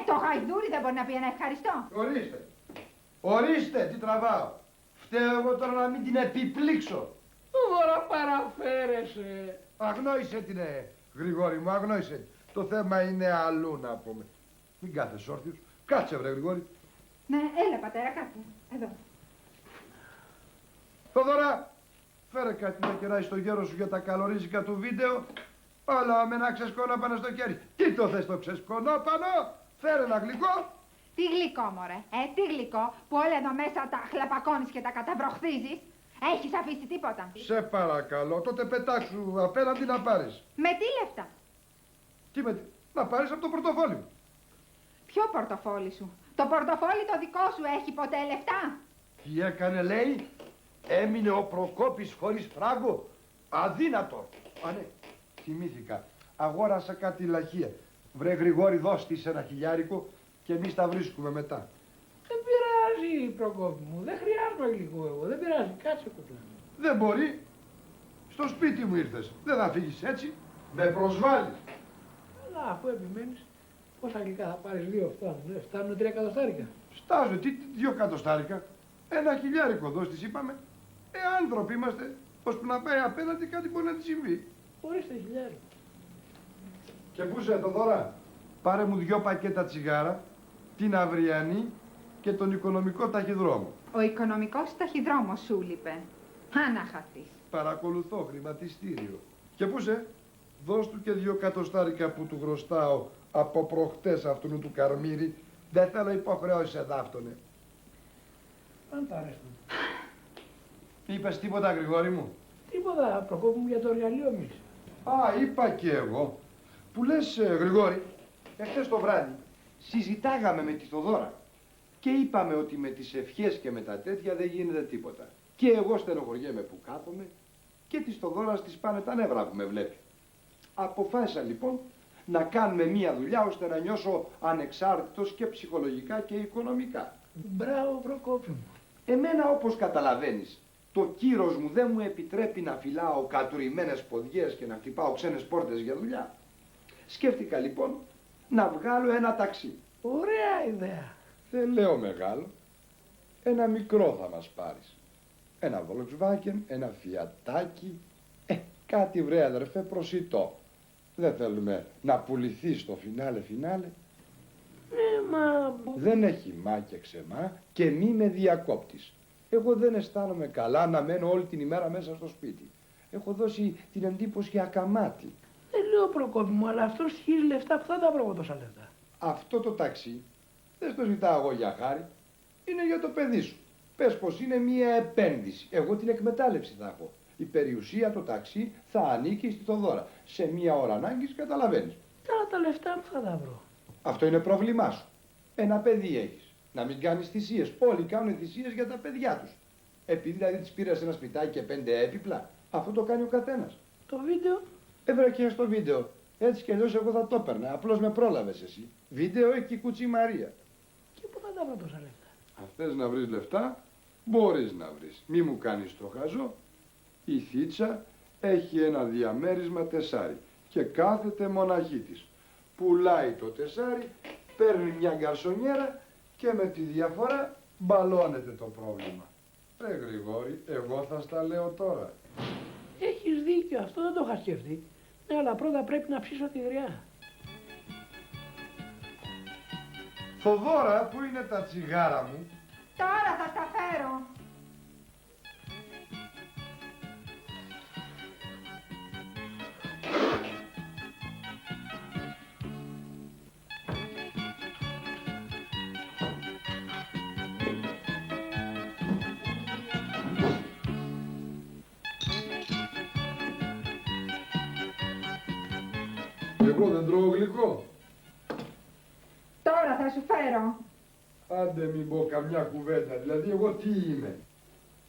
Το γαϊδούρι δεν μπορεί να πει ένα ευχαριστώ. Ορίστε. Ορίστε, τι τραβάω. Φταίω εγώ τώρα να μην την επιπλήξω. Τώρα παραφέρεσαι. Αγνόησε την, Γρηγόρη μου, αγνόησε. Το θέμα είναι αλλού να πούμε. Μην κάθεσαι όρθιος. Κάτσε βρε Γρηγόρη. Ναι, έλα πατέρα, κάτσε. Εδώ. Θοδωρά, φέρε κάτι να κεράσει στο γέρο σου για τα καλορίζικα του βίντεο. Όλα με ένα ξεσκονόπανο στο χέρι. Τι το θες το ξεσκονόπανο, φέρε ένα γλυκό. Τι γλυκό, μωρέ. Τι γλυκό που όλα εδώ μέσα τα χλαπακώνεις και τα καταβροχθίζεις. Έχεις αφήσει τίποτα. Σε παρακαλώ, τότε πετάξου απέναντι να πάρεις. Με τι λεφτά. Τι με τι, να πάρεις από το πορτοφόλι μου. Ποιο πορτοφόλι σου. Το πορτοφόλι το δικό σου έχει ποτέ λεφτά. Τι έκανε λέει, έμεινε ο Προκόπης χωρίς φράγκο. Αδύνατο. Α, ναι, θυμήθηκα. Αγόρασα κάτι λαχεία. Βρε Γρηγόρη, δώσ' της ένα χιλιάρικο και εμείς τα βρίσκουμε μετά. Δεν πειράζει Προκόπη μου, δεν χρειάζομαι υλικό εγώ, δεν πειράζει, κάτσε κουκλά. Δεν μπορεί. Στο σπίτι μου ήρθες. Δεν θα φύγεις έτσι. Με προσβάλλεις. Αλλά αφού επιμένεις, πόσα γλυκά θα πάρεις, 2 φτάνουν, φτάνουν 3 εκατοστάρικα. Στάζω, τι 2 εκατοστάρικα. Ένα χιλιάρικο δώσ' της είπαμε. Άνθρωποι είμαστε, ώσπου να πάει απέναντι κάτι μπορεί να της συμβεί. Ορίστε χιλιάρικο. Και πού είσαι Θοδωρά, πάρε μου 2 πακέτα τσιγάρα, την αυριανή και τον οικονομικό ταχυδρόμο. Ο οικονομικός ταχυδρόμος σου λείπε. Αναχαθείς. Παρακολουθώ χρηματιστήριο. Και πού είσαι, δώσ' του και 2 εκατοστάρικα που του χρωστάω από προχτές αυτού του Καρμύρη. Δεν θέλω υποχρεώσεις εδάφτωνε. Αν τα αρέσουν. Είπες τίποτα Γρηγόρη μου. Τίποτα Προκόπη μου για το εργαλείο μη. Α, είπα και εγώ. Που λες Γρηγόρη, εχθές το βράδυ συζητάγαμε με τη Θοδώρα και είπαμε ότι με τις ευχές και με τα τέτοια δεν γίνεται τίποτα. Και εγώ στενοχωριέμαι που κάθομαι και της Θοδώρας της πάνε τα νεύρα που με βλέπει. Αποφάσισα λοιπόν να κάνουμε μία δουλειά ώστε να νιώσω ανεξάρτητος και ψυχολογικά και οικονομικά. Μπράβο Προκόπη μου. Εμένα όπως καταλαβαίνεις, το κύρος μου δεν μου επιτρέπει να φυλάω κατουρημένες ποδιές και να χτυπάω ξένες πόρτες για δουλειά. Σκέφτηκα λοιπόν να βγάλω ένα ταξί. Ωραία ιδέα. Δεν λέω μεγάλο. Ένα μικρό θα μας πάρεις. Ένα Volkswagen, ένα φιατάκι. Κάτι βρε αδερφέ προσιτό. Δεν θέλουμε να πουληθεί στο φινάλε. Μα... Δεν έχει μα και ξεμά και μη με διακόπτεις. Εγώ δεν αισθάνομαι καλά να μένω όλη την ημέρα μέσα στο σπίτι. Έχω δώσει την εντύπωση ακαμάτη. Δεν λέω Προκόπη μου, αλλά αυτό στοιχίζει λεφτά που θα τα βρω τόσα λεφτά. Αυτό το ταξί δεν στο ζητάω εγώ για χάρη. Είναι για το παιδί σου. Πες πως είναι μία επένδυση. Εγώ την εκμετάλλευση θα έχω. Η περιουσία, το ταξί θα ανήκει στη Θοδώρα. Σε μία ώρα ανάγκης καταλαβαίνεις. Τώρα τα λεφτά που θα τα βρω. Αυτό είναι πρόβλημά σου. Ένα παιδί έχεις. Να μην κάνεις θυσίες. Όλοι κάνουν θυσίες για τα παιδιά τους. Επειδή δηλαδή τις πήρες ένα σπιτάκι και 5 έπιπλα, αυτό το κάνει ο καθένας. Το βίντεο. Έβρα και στο βίντεο. Έτσι κι αλλιώς εγώ θα το έπαιρνα. Απλώς με πρόλαβες εσύ. Βίντεο έχει η Κουτσή Μαρία. Και πού θα τα βρω τόσα λεφτά. Αν θες να βρεις λεφτά, μπορείς να βρεις. Μη μου κάνεις το χαζό. Η Θήτσα έχει ένα διαμέρισμα τεσάρι και κάθεται μοναχή της. Πουλάει το τεσάρι, παίρνει μια γκαρσονιέρα και με τη διαφορά μπαλώνεται το πρόβλημα. Ρε Γρηγόρη, εγώ θα στα λέω τώρα. Έχεις δίκιο, αυτό δεν το είχα σκεφτεί. Ναι, αλλά πρώτα πρέπει να ψήσω τη γριά. Θοδώρα, πού είναι τα τσιγάρα μου? Τώρα θα στα φέρω. Εγώ δεν τρώω γλυκό. Τώρα θα σου φέρω. Άντε μην πω καμιά κουβέντα, δηλαδή εγώ τι είμαι.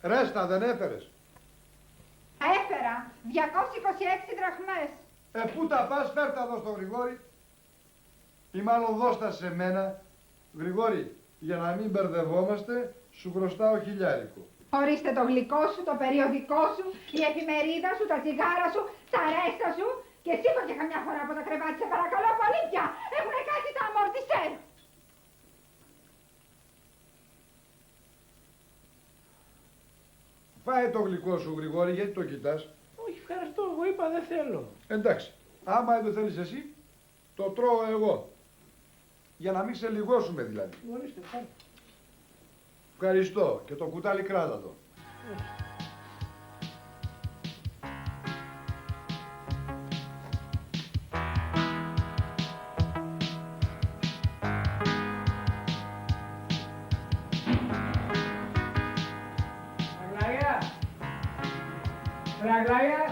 Ρέστα δεν έφερες? Έφερα 226 δραχμές. Πού τα πας, φέρτα εδώ στο Γρηγόρη. Ή μάλλον δώστα σε μένα. Γρηγόρη, για να μην μπερδευόμαστε, σου χρωστάω 1.000. Ορίστε το γλυκό σου, το περιοδικό σου, η εφημερίδα σου, τα τσιγάρα σου, τα ρέστα σου και σήκω και καμιά φορά από το κρεβάτι, σε παρακαλώ πολύ πια. Έχουνε κάτσει τα αμορτισέρ. Φάε το γλυκό σου, Γρηγόρη, γιατί το κοιτάς? Όχι, ευχαριστώ, εγώ είπα δεν θέλω. Εντάξει, άμα δεν το θέλεις εσύ, το τρώω εγώ. Για να μην σε λιγώσουμε δηλαδή. Ορίστε, πάρε. Ευχαριστώ και το κουτάλι κράτα το. Ραγλάγια.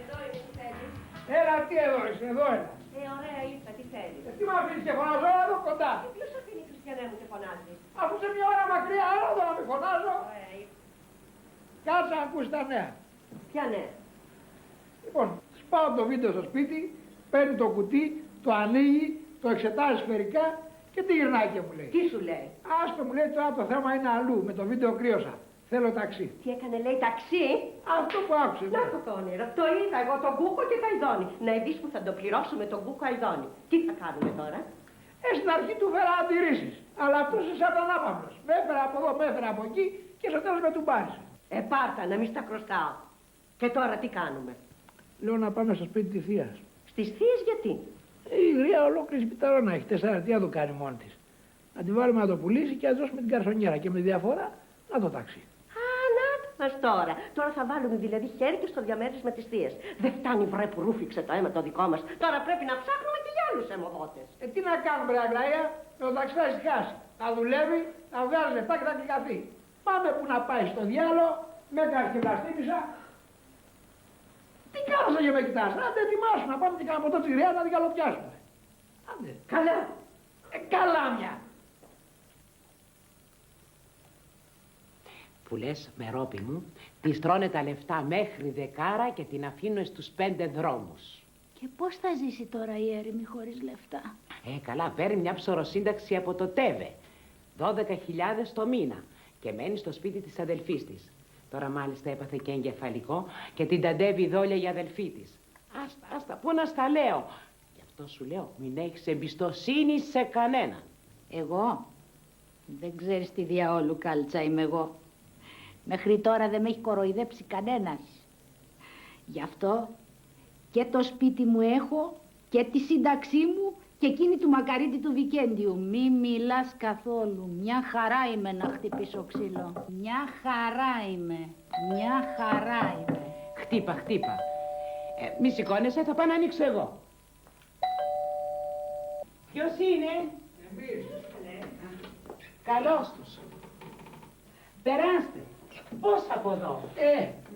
Εδώ είναι, τι θέλεις. Έλα, τι εδώ είσαι, εδώ έλα. Ωραία ήρθα, τι θέλεις. Τι μ' αφήνεις και φωνάζω, έλα εδώ κοντά. Ποιος αφήνει Χριστιανέ μου και φωνάζει. Αφού σε μια ώρα μακριά, έλα εδώ να με φωνάζω. Ωραία ήρθα. Κάτσε να ακούσει τα νέα. Ποια νέα? Λοιπόν, σπάω το βίντεο στο σπίτι, παίρνει το κουτί, το ανοίγει, το εξετάζει σφαιρικά και τι γυρνάει και μου λέει. Τι σου λέει? Άστο, μου λέει, τώρα το θέμα είναι αλλού, με το βίντεο κρύωσα. Θέλω ταξί. Τι έκανε, λέει, ταξί. Αυτό που άκουσες. Να το όνειρο. Το είδα εγώ, τον Κούκο και τα Ιδόνη. Να ειδείς που θα το πληρώσουμε τον Κούκο Ιδόνη. Τι θα κάνουμε τώρα? Στην αρχή του φέρα αντιρρήσεις. Αλλά αυτός είναι σαν τον άπαυλος. Με έφερα από εδώ, με έφερα από εκεί και στο τέλος με του μπάρισε. Πάρτα, να μην στα χρωστάω. Και τώρα τι κάνουμε? Λέω να πάμε στο σπίτι της θείας. Στις θείες γιατί? Η γριά ολόκληρη σπιταρόνα έχει 4, τι θα το κάνει μόνη της. Να τη βάλουμε να το πουλήσει και να τη δώσουμε την καρσονιέρα και με διαφορά να το τάξει. Μας τώρα. Τώρα θα βάλουμε δηλαδή χέρι και στο διαμέρισμα της θείας. Δεν φτάνει βρε που ρούφηξε το αίμα το δικό μας. Τώρα πρέπει να ψάχνουμε και για άλλους αιμοδότες. Τι να κάνουμε ρε Αγλαία, το ταξί θα ησυχάσει. Θα δουλεύει, θα βγάζει λεφτά και θα κλικαθεί. Πάμε που να πάει στο διάλο, με έκανε και βλαστήμισα. Τι κάνεις και με κοιτάς, άντε ετοιμάσου να πάμε και κάνουμε από το τσιγριά να την καλοπιάσουμε. Άντε. Καλά. Καλά μια. Που λες, Μερόπη μου, της τρώνε τα λεφτά μέχρι δεκάρα και την αφήνουν στους 5 δρόμους. Και πώς θα ζήσει τώρα η έρημη χωρίς λεφτά? Καλά, παίρνει μια ψωροσύνταξη από το ΤΕΒΕ. 12.000 το μήνα. Και μένει στο σπίτι της αδελφής της. Τώρα μάλιστα έπαθε και εγκεφαλικό και την ταντεύει δόλια η αδελφή της. Άστα, πού να στα λέω. Γι' αυτό σου λέω, μην έχεις εμπιστοσύνη σε κανέναν. Εγώ? Δεν ξέρεις τι διαόλου κάλτσα είμαι εγώ. Μέχρι τώρα δεν με έχει κοροϊδέψει κανένας. Γι' αυτό και το σπίτι μου έχω και τη σύνταξή μου Και εκείνη του Μακαρίτη του Βικέντιου. Μη μιλάς καθόλου. Μια χαρά είμαι να χτυπήσω ξύλο. Μια χαρά είμαι. Μια χαρά είμαι. Χτύπα, χτύπα. Μη σηκώνεσαι, θα πάω να ανοίξω εγώ. Ποιος είναι? Εμείς. Καλώς τους. Περάστε. Πώς από εδώ?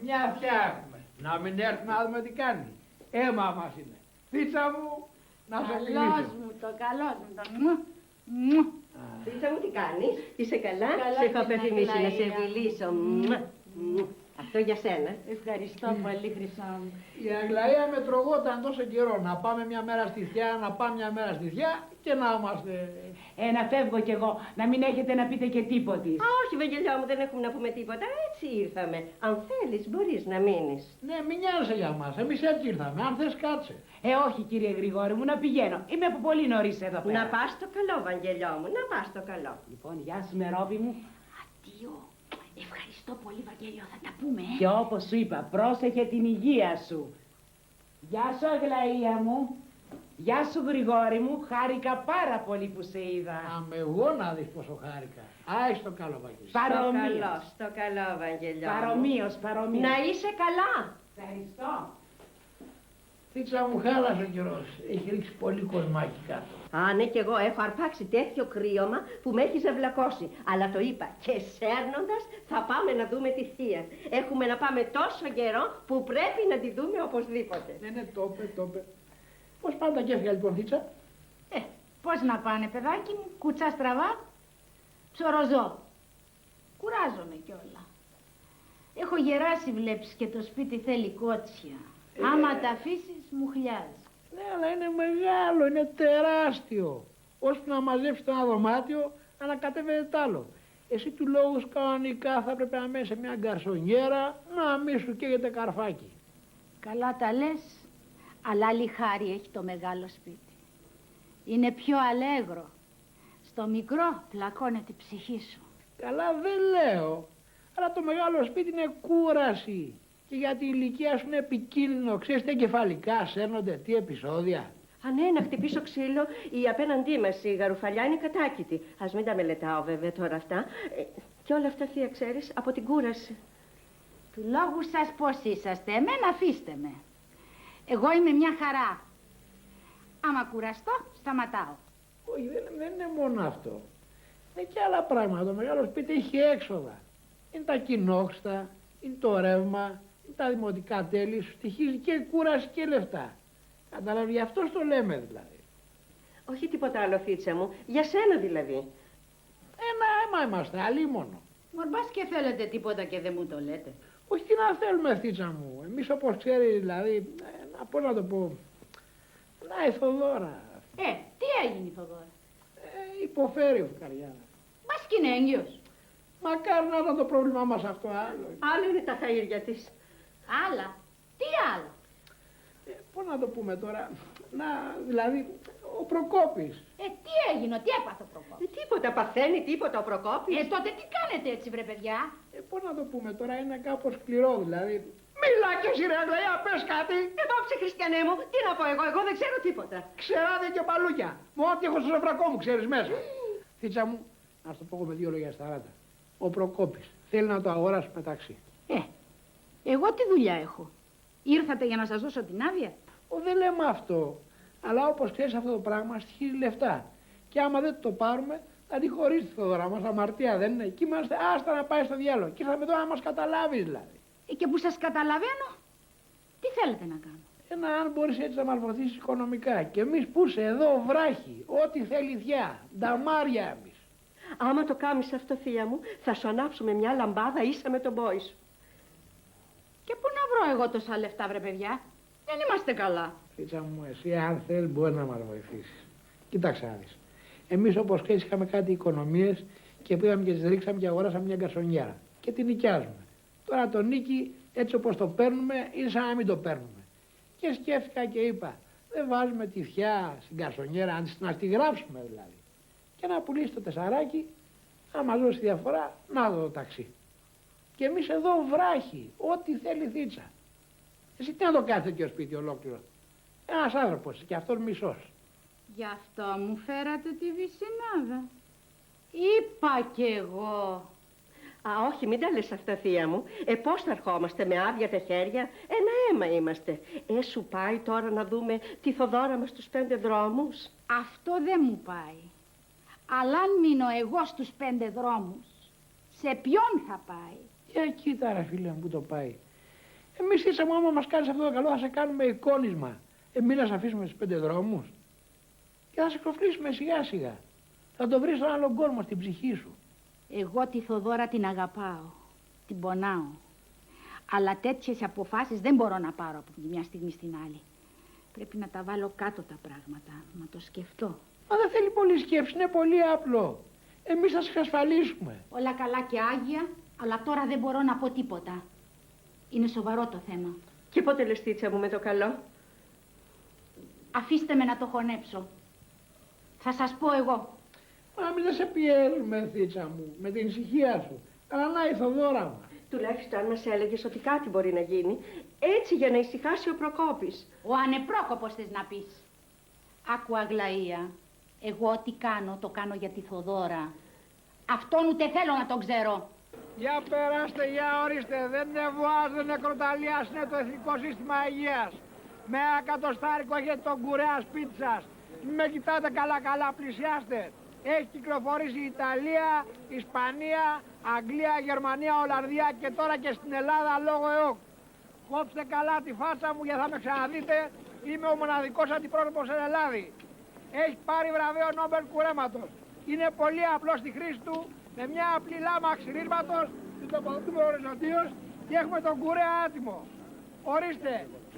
Μια φτιάχνουμε. Να μην έρθουμε να δούμε τι κάνει. Έμα μας είναι. Φίτσα μου, να σε Καλός φιλήσω. μου το, καλός μου το. Φίτσα μου, τι κάνεις, είσαι καλά, Καλά, σε έχω την απευθυμίσει να σε Αγλαία. φιλήσω. Αυτό για σένα. Ευχαριστώ πολύ, Χρυσό μου. Η Αγλαία με τρογόταν τόσο καιρό να πάμε μια μέρα στη Θιά, να πάμε μια μέρα στη Θιά και να είμαστε... Να φεύγω κι εγώ, να μην έχετε να πείτε και τίποτη. Όχι, Βαγγελιά μου, δεν έχουμε να πούμε τίποτα. Έτσι ήρθαμε. Αν θέλεις, μπορείς να μείνεις. Ναι, μην νοιάζεσαι για μας. Εμείς έτσι ήρθαμε. Αν θες, κάτσε. Όχι, κύριε Γρηγόρη μου, να πηγαίνω. Είμαι από πολύ νωρίς εδώ πέρα. Να πας στο καλό, Βαγγελιό μου, να πας στο καλό. Λοιπόν, γεια σου, Μερόπη μου. Αντίο. Ευχαριστώ πολύ, Βαγγέλιο, θα τα πούμε. Και όπως σου είπα, πρόσεχε την υγεία σου. Γεια σου, Αγλαία μου. Γεια σου, Γρηγόρη μου. Χάρηκα πάρα πολύ που σε είδα. Αμε εγώ να δεις πόσο χάρηκα. Άι στο καλό, Βαγγελιό. Παρομοίως. Στο καλό, Βαγγελιό μου. Παρομοίως, παρομοίως. Να είσαι καλά. Ευχαριστώ. Φίτσα μου, χάλασε ο καιρός. Έχει ρίξει πολύ κοσμάκι κάτω. Α, ναι, και εγώ έχω αρπάξει τέτοιο κρύωμα που με έχει ζευλακώσει. Αλλά το είπα και σέρνοντας θα πάμε να δούμε τη Θεία. Έχουμε να πάμε τόσο καιρό που πρέπει να τη δούμε οπωσδήποτε. Ναι, το είπε. Πώς πάνε τα κέφια λοιπόν, Φίτσα? Πώς να πάνε, παιδάκι μου, κουτσά στραβά, ψωροζώ. Κουράζομαι κιόλα. Έχω γεράσει, βλέπεις, και το σπίτι θέλει κότσια. Άμα τα αφήσεις, μου χλιάζει. Ναι, αλλά είναι μεγάλο, είναι τεράστιο. Ώσπου να μαζέψει το ένα δωμάτιο, ανακατεύεται τ' άλλο. Εσύ του λόγους κανονικά θα έπρεπε να μένεις σε μια γκαρσονιέρα, να μη σου καίγεται καρφάκι. Καλά τα λες, αλλά άλλη χάρη έχει το μεγάλο σπίτι. Είναι πιο αλέγρο. Στο μικρό πλακώνεται η ψυχή σου. Καλά δεν λέω, αλλά το μεγάλο σπίτι είναι κούραση. Και για την ηλικία σου είναι επικίνδυνο. Ξέρεις τι εγκεφαλικά σέρνονται, τι επεισόδια. Α, ναι, να χτυπήσω ξύλο. Η απέναντί μας η γαρουφαλιά είναι κατάκητη. Ας μην τα μελετάω βέβαια τώρα αυτά. Και όλα αυτά, Θεία, ξέρεις, από την κούραση. Του λόγου σας πώς είσαστε, εμένα αφήστε με. Εγώ είμαι μια χαρά. Άμα κουραστώ, σταματάω. Όχι, δεν είναι μόνο αυτό. Είναι και άλλα πράγματα. Το μεγάλο σπίτι έχει έξοδα. Είναι τα κοινόχρηστα, είναι το ρεύμα, είναι τα δημοτικά τέλη. Σου στοιχίζει και κούραση και λεφτά. Καταλάβει, γι' αυτό το λέμε δηλαδή. Όχι τίποτα άλλο, Φίτσα μου. Για σένα δηλαδή. Ένα αίμα είμαστε, αλίμονο. Μορμπάς και θέλετε τίποτα και δεν μου το λέτε. Όχι, τι να θέλουμε, Φίτσα μου. Εμείς όπως ξέρει, δηλαδή, πώς να το πω, να η Θοδώρα. Τι έγινε η Θοδώρα? Υποφέρει ο Φουκαριά. Μας κι είναι έγκυος. Μακάρι να ήταν το πρόβλημά μας αυτό άλλο. Άλλο είναι τα χαΐρια της. Άλλα. Τι άλλο? Πώς να το πούμε τώρα, δηλαδή, ο Προκόπης. Τι έγινε, τι έπαθε ο Προκόπης? Τίποτα παθαίνει, τίποτα ο Προκόπης. Τότε τι κάνετε έτσι, βρε παιδιά? Πώς να το πούμε τώρα, είναι κάπως σκληρό δηλαδή. Μίλα και εσύ ρε Αγλαία, πες κάτι. Δόξα Χριστιανέ μου, τι να πω εγώ δεν ξέρω τίποτα. Ξεράδε και παλούκια. Μόνο ότι έχω στο σοφρακό μου, ξέρεις μέσα. Φίτσα μου, να σου το πω με δύο λόγια σταράτα. Ο Προκόπης θέλει να το αγοράσει μεταξύ. Εγώ τι δουλειά έχω? Ήρθατε για να σας δώσω την άδεια? Δεν λέμε αυτό. Αλλά όπως ξέρεις αυτό το πράγμα στοιχίζει λεφτά. Και άμα δεν το πάρουμε, θα τη χωρίσει τη Θοδωρά μας, αμαρτία δεν είναι. Και είμαστε άστα να πάει στο διάλογο. Και ήρθαμε τώρα να μας καταλάβεις δηλαδή. Και που σας καταλαβαίνω, τι θέλετε να κάνω? Αν μπορείς έτσι να μας βοηθήσεις οικονομικά. Και εμείς που είσαι εδώ βράχοι, ό,τι θέλει Θιά, νταμάρια εμείς. Άμα το κάνεις αυτό, Θεία μου, θα σου ανάψουμε μια λαμπάδα ίσα με τον μπόι σου. Και πού να βρω εγώ τόσα λεφτά, βρε παιδιά? Δεν είμαστε καλά. Φίτσα μου, εσύ αν θέλεις μπορεί να μας βοηθήσεις. Κοίταξε να δεις. Εμείς όπως ξέρεις είχαμε κάτι οικονομίες και πήγαμε και τις ρίξαμε και αγοράσαμε μια γκαρσονιέρα. Και την νοικιάζουμε. Τώρα το νίκη έτσι όπως το παίρνουμε είναι σαν να μην το παίρνουμε. Και σκέφτηκα και είπα, δεν βάζουμε τη Θιά στην γκαρσονιέρα, να τη γράψουμε δηλαδή. Και να πουλήσει το τεσσαράκι, να μας δώσει διαφορά, να δω το ταξί. Και εμείς εδώ βράχοι, ό,τι θέλει Θίτσα. Εσύ τι να το κάνεις τέτοιο σπίτι ολόκληρο? Ένας άνθρωπος και αυτός μισός. Γι' αυτό μου φέρατε τη βυσσινάδα. Είπα κι εγώ. Α, όχι, μην τα λες αυτά, θεία μου. Πώς θα ερχόμαστε με άδεια τα χέρια. Ένα αίμα είμαστε. Σου πάει τώρα να δούμε τη Θοδώρα μας στους 5 δρόμους. Αυτό δεν μου πάει. Αλλά αν μείνω εγώ στους 5 δρόμους, σε ποιον θα πάει? Για κοίτα ρε φίλε μου που το πάει. Εμείς ήσαμε άμα μας κάνεις αυτό το καλό θα σε κάνουμε εικόνισμα. Μην να σε αφήσουμε στους 5 δρόμους. Και θα σε ξοφλήσουμε σιγά σιγά. Θα το βρεις στον άλλον κόσμο στην ψυχή σου. Εγώ τη Θοδώρα την αγαπάω. Την πονάω. Αλλά τέτοιες αποφάσεις δεν μπορώ να πάρω από τη μια στιγμή στην άλλη. Πρέπει να τα βάλω κάτω τα πράγματα, να το σκεφτώ. Μα δεν θέλει πολύ σκέψη, είναι πολύ απλό. Εμείς θα σε εξασφαλίσουμε. Όλα καλά και άγια, αλλά τώρα δεν μπορώ να πω τίποτα. Είναι σοβαρό το θέμα. Και πότε λες, Τίτσα μου, με το καλό? Αφήστε με να το χωνέψω. Θα σας πω εγώ. Μα μην σε πιέζουμε, Θίτσα μου, με την ησυχία σου. Αλλά να η Θοδώρα μας. Τουλάχιστον αν μας έλεγες ότι κάτι μπορεί να γίνει, έτσι για να ησυχάσει ο Προκόπης. Ο ανεπρόκοπος θες να πεις. Άκου Αγλαία, εγώ ό,τι κάνω, το κάνω για τη Θοδώρα. Αυτόν ούτε θέλω να τον ξέρω. Για περάστε, για ορίστε, δεν νευάζω νεκροταλίας, είναι το Εθνικό Σύστημα Υγείας. Με ένα κατοστάρικο έχετε τον κουρέα σπίτι σας. Μην με κοιτάτε καλά, πλησιάστε. Έχει κυκλοφορήσει η Ιταλία, Ισπανία, Αγγλία, Γερμανία, Ολλανδία και τώρα και στην Ελλάδα λόγω ΕΟΚ. Κόψτε καλά τη φάτσα μου για θα με ξαναδείτε. Είμαι ο μοναδικός αντιπρόσωπος στην Ελλάδα. Έχει πάρει βραβείο Νόμπελ κουρέματος. Είναι πολύ απλό στη χρήση του, με μια απλή λάμα ξυρίσματος, την τοποθετούμε οριζοντίως και έχουμε τον κουρέα άτιμο. Ορίστε,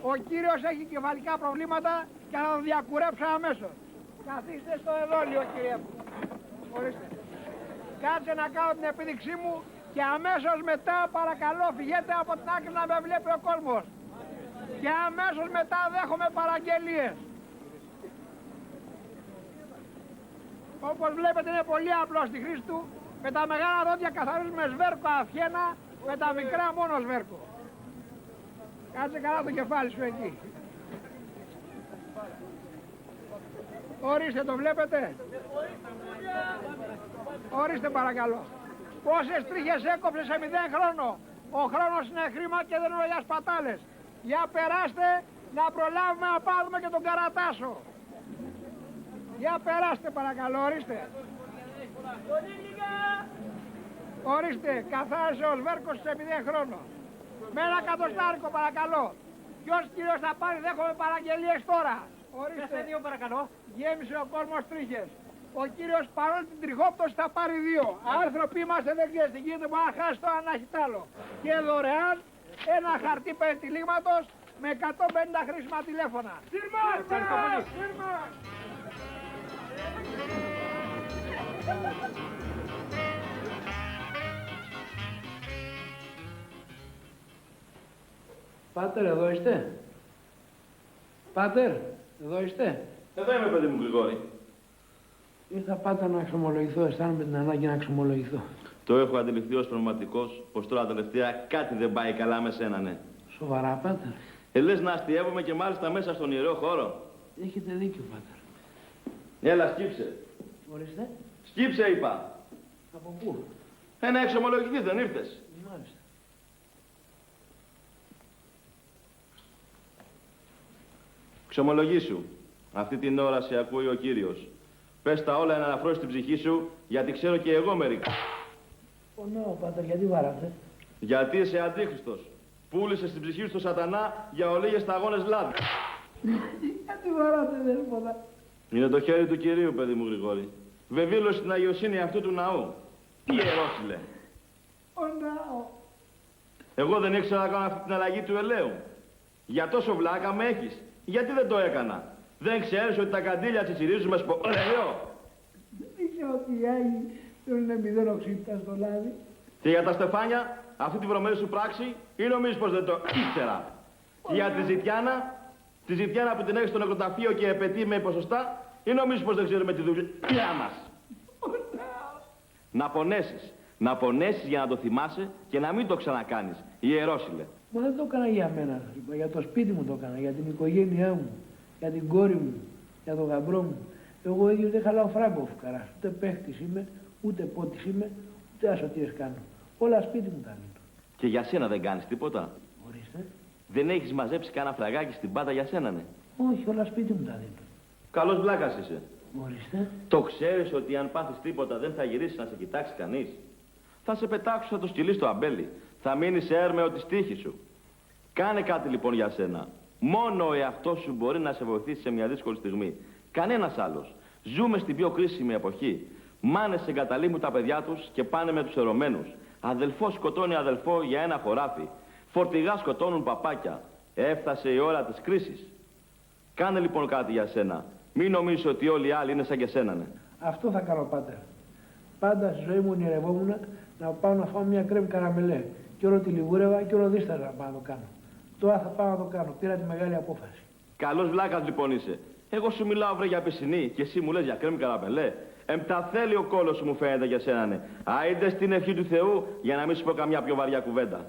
ο κύριος έχει κεφαλικά προβλήματα και θα τον διακουρέψω αμέσως. Καθίστε στο εδόλιο, κύριε μου. Ορίστε. Κάτσε να κάνω την επίδειξή μου και αμέσως μετά παρακαλώ φυγέτε από την άκρη να με βλέπει ο κόσμος. Και αμέσως μετά δέχομαι παραγγελίες. Όπως βλέπετε είναι πολύ απλό στη χρήση του. Με τα μεγάλα δόντια καθαρίζουμε σβέρκο αφιένα, με τα μικρά μόνο σβέρκο. Κάτσε καλά το κεφάλι σου εκεί. Ορίστε, το βλέπετε. Ορίστε παρακαλώ. Πόσες τρίχες έκοψε σε 0 χρόνο. Ο χρόνος είναι χρήμα και δεν είναι για σπατάλες. Για περάστε να προλάβουμε να πάρουμε και τον Καρατάσο. Για περάστε παρακαλώ, ορίστε. Ορίστε, καθάρισε ο σβέρκος σε 0 χρόνο. Με ένα κατοστάρικο παρακαλώ. Ποιος κύριος θα πάρει, δέχομαι παραγγελίες τώρα. Ορίστε. Δύο παρακαλώ. Γέμισε ο κόσμος τρίχες. Ο κύριος παρόλη την τριχόπτωση θα πάρει 2. Άνθρωποι είμαστε, δεν ξέρεις τι γίνεται, μπορεί να χάσει το ένα να έχει τ' άλλο. Και δωρεάν ένα χαρτί περιτυλίγματος με 150 χρήσιμα τηλέφωνα. Σύρμα! Σύρμα! Πάτερ, εδώ είστε. Πάτερ, εδώ είστε. Εδώ είμαι, παιδί μου, Γρηγόρη. Ήρθα πάντα να εξομολογηθώ, αισθάνομαι την ανάγκη να εξομολογηθώ. Το έχω αντιληφθεί ως πνευματικός, πως τώρα τελευταία κάτι δεν πάει καλά με σένα, ναι. Σοβαρά, Πάτερ. Λες να αστειεύομαι και μάλιστα μέσα στον ιερό χώρο. Έχετε δίκιο, Πάτερ. Έλα, σκύψε. Ορίστε. Σκύψε, είπα. Από πού? Να εξομολογηθείς, δεν ήρθες. Μάλιστα. Ξομολογήσου. Αυτή την ώρα σε ακούει ο Κύριος. Πες τα όλα να αναφρώσεις την ψυχή σου, γιατί ξέρω και εγώ μερικά. Πονάω, Πάτερ, γιατί βάρατε. Γιατί είσαι αντίχριστος. Πούλησες την ψυχή σου στο σατανά για ολίγες σταγόνες λάδι. Γιατί βαράτε, δέσποτα. Είναι το χέρι του Κυρίου, παιδί μου, Γρηγόρη. Βεβήλωσε την αγιοσύνη αυτού του ναού. Ιερόσιλε. Πονάω. Εγώ δεν ήξερα να κάνω αυτή την αλλαγή του ελαίου. Για τόσο βλάκα με έχεις. Γιατί δεν το έκανα. Δεν ξέρεις ότι τα καντήλια τσιτσιρίζουν με σπορέλαιο. Δεν ξέρω ότι οι Άγιοι θέλουν 0,60 στο λάδι. Και για τα στεφάνια, αυτή τη βρωμένη σου πράξη, ή νομίζεις πως δεν το ήξερα. Για τη ζητιάνα που την έχεις στο νεκροταφείο και επαιτεί με ποσοστά, ή νομίζεις πως δεν ξέρουμε τη δουλειά μας. Να πονέσεις. Να πονέσεις για να το θυμάσαι και να μην το ξανακάνεις. Ιερόσιλε. Μα δεν το έκανα για μένα, για το σπίτι μου το έκανα, για την οικογένειά μου, για την κόρη μου, για τον γαμπρό μου. Εγώ ίδιος δεν χαλάω φράγκο φουκαράς. Ούτε παίχτης είμαι, ούτε πότης είμαι, ούτε ασωτίες κάνω. Όλα σπίτι μου τα λύνω. Και για σένα δεν κάνεις τίποτα? Ορίστε. Δεν έχεις μαζέψει κανένα φραγάκι στην πάντα για σένα, ναι? Όχι, όλα σπίτι μου τα λύνω. Καλός βλάκας είσαι. Ορίστε. Το ξέρεις ότι αν πάθεις τίποτα δεν θα γυρίσεις να σε κοιτάξει κανείς? Θα σε πετάξω, θα το σκυλείς στο αμπέλι. Θα μείνεις έρμεο της τύχης σου. Κάνε κάτι λοιπόν για σένα. Μόνο ο εαυτός σου μπορεί να σε βοηθήσει σε μια δύσκολη στιγμή. Κανένας άλλος. Ζούμε στην πιο κρίσιμη εποχή. Μάνες εγκαταλείπουν τα παιδιά τους και πάνε με τους ερωμένους. Αδελφός σκοτώνει αδελφό για ένα χωράφι. Φορτηγά σκοτώνουν παπάκια. Έφτασε η ώρα της κρίσης. Κάνε λοιπόν κάτι για σένα. Μην νομίζεις ότι όλοι οι άλλοι είναι σαν και σένα, ναι. Αυτό θα κάνω, πάτερ. Πάντα στη ζωή μου ονειρευόμουν να πάω να φάω μια κρέμ καραμελέ. Και όλο τη λιγούρευα και όλο δίσταζα να πάω να το κάνω. Τώρα θα πάω να το κάνω. Πήρα τη μεγάλη απόφαση. Καλός βλάκας λοιπόν είσαι. Εγώ σου μιλάω βρε για πισινή και εσύ μου λες για κρέμ καραμελέ. Τα θέλει ο κόλος σου μου φαίνεται για σένα, ναι. Άιντε στην ευχή του Θεού για να μην σου πω καμιά πιο βαριά κουβέντα.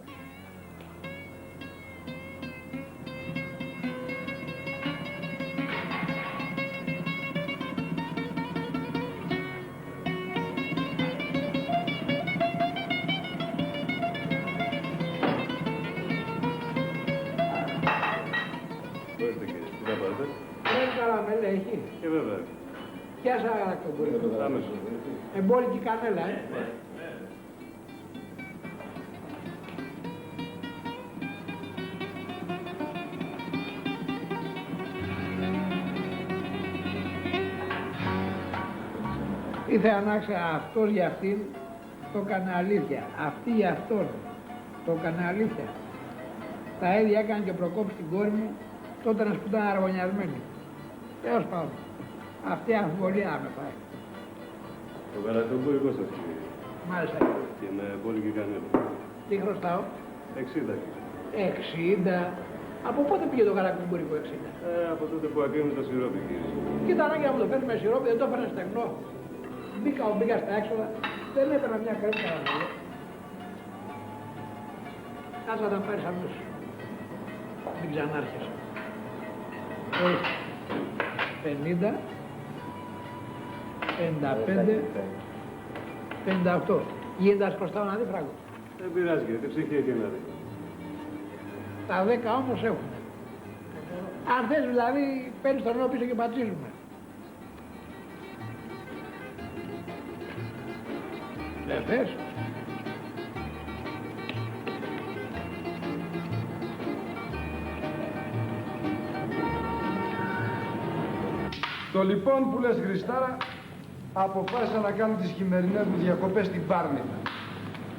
Καραμέλα έχει. Βέβαια. Πιάσα γαλακτοπουρίκο. Άμεσο. Εμπόλικη κανέλα, Ήθελα να ξέρω αυτός για αυτήν, το έκανε αλήθεια. Αυτή για αυτόν, το έκανε αλήθεια. Τα ίδια έκανε και προκόψει την κόρη μου, τότε να σπουδάνε αργωνιασμένη. Τέλος πάντων, αυτή η αμφιβολία με πάει. Το γαλακτοπουρικό σας, κύριε. Μάλιστα. Και με μπόλικη κανέλα. Τι χρωστάω? 60. 60. Από πότε πήγε το γαλακτοπουρικό 60? Από τότε που ακρίνουν το σιρόπι, κύριε. Κοίτα ανάγκη να μου το φέρνει με σιρόπι, δεν το έφερε στεγνό. Μπήκα στα έξοδα, δεν έπαιρνα μια κρέμη καραμέλα. Κάτσε να τα πάρεις αμέσως. Μην ξανάρχεσαι. 50, 55, 58. Γίνεται να σκοστάω ένα δίφραγκο. Δεν πειράζει, κύριε. Ψυχή έχει ένα δίκο. Τα 10 όμως έχουν. Αν θες δηλαδή, παίρνεις τον νόμο πίσω και πατζίζουμε. Δεν θες. Το λοιπόν που λες Χριστάρα, αποφάσισα να κάνω τις χειμερινές μου διακοπές στην Πάρνηθα.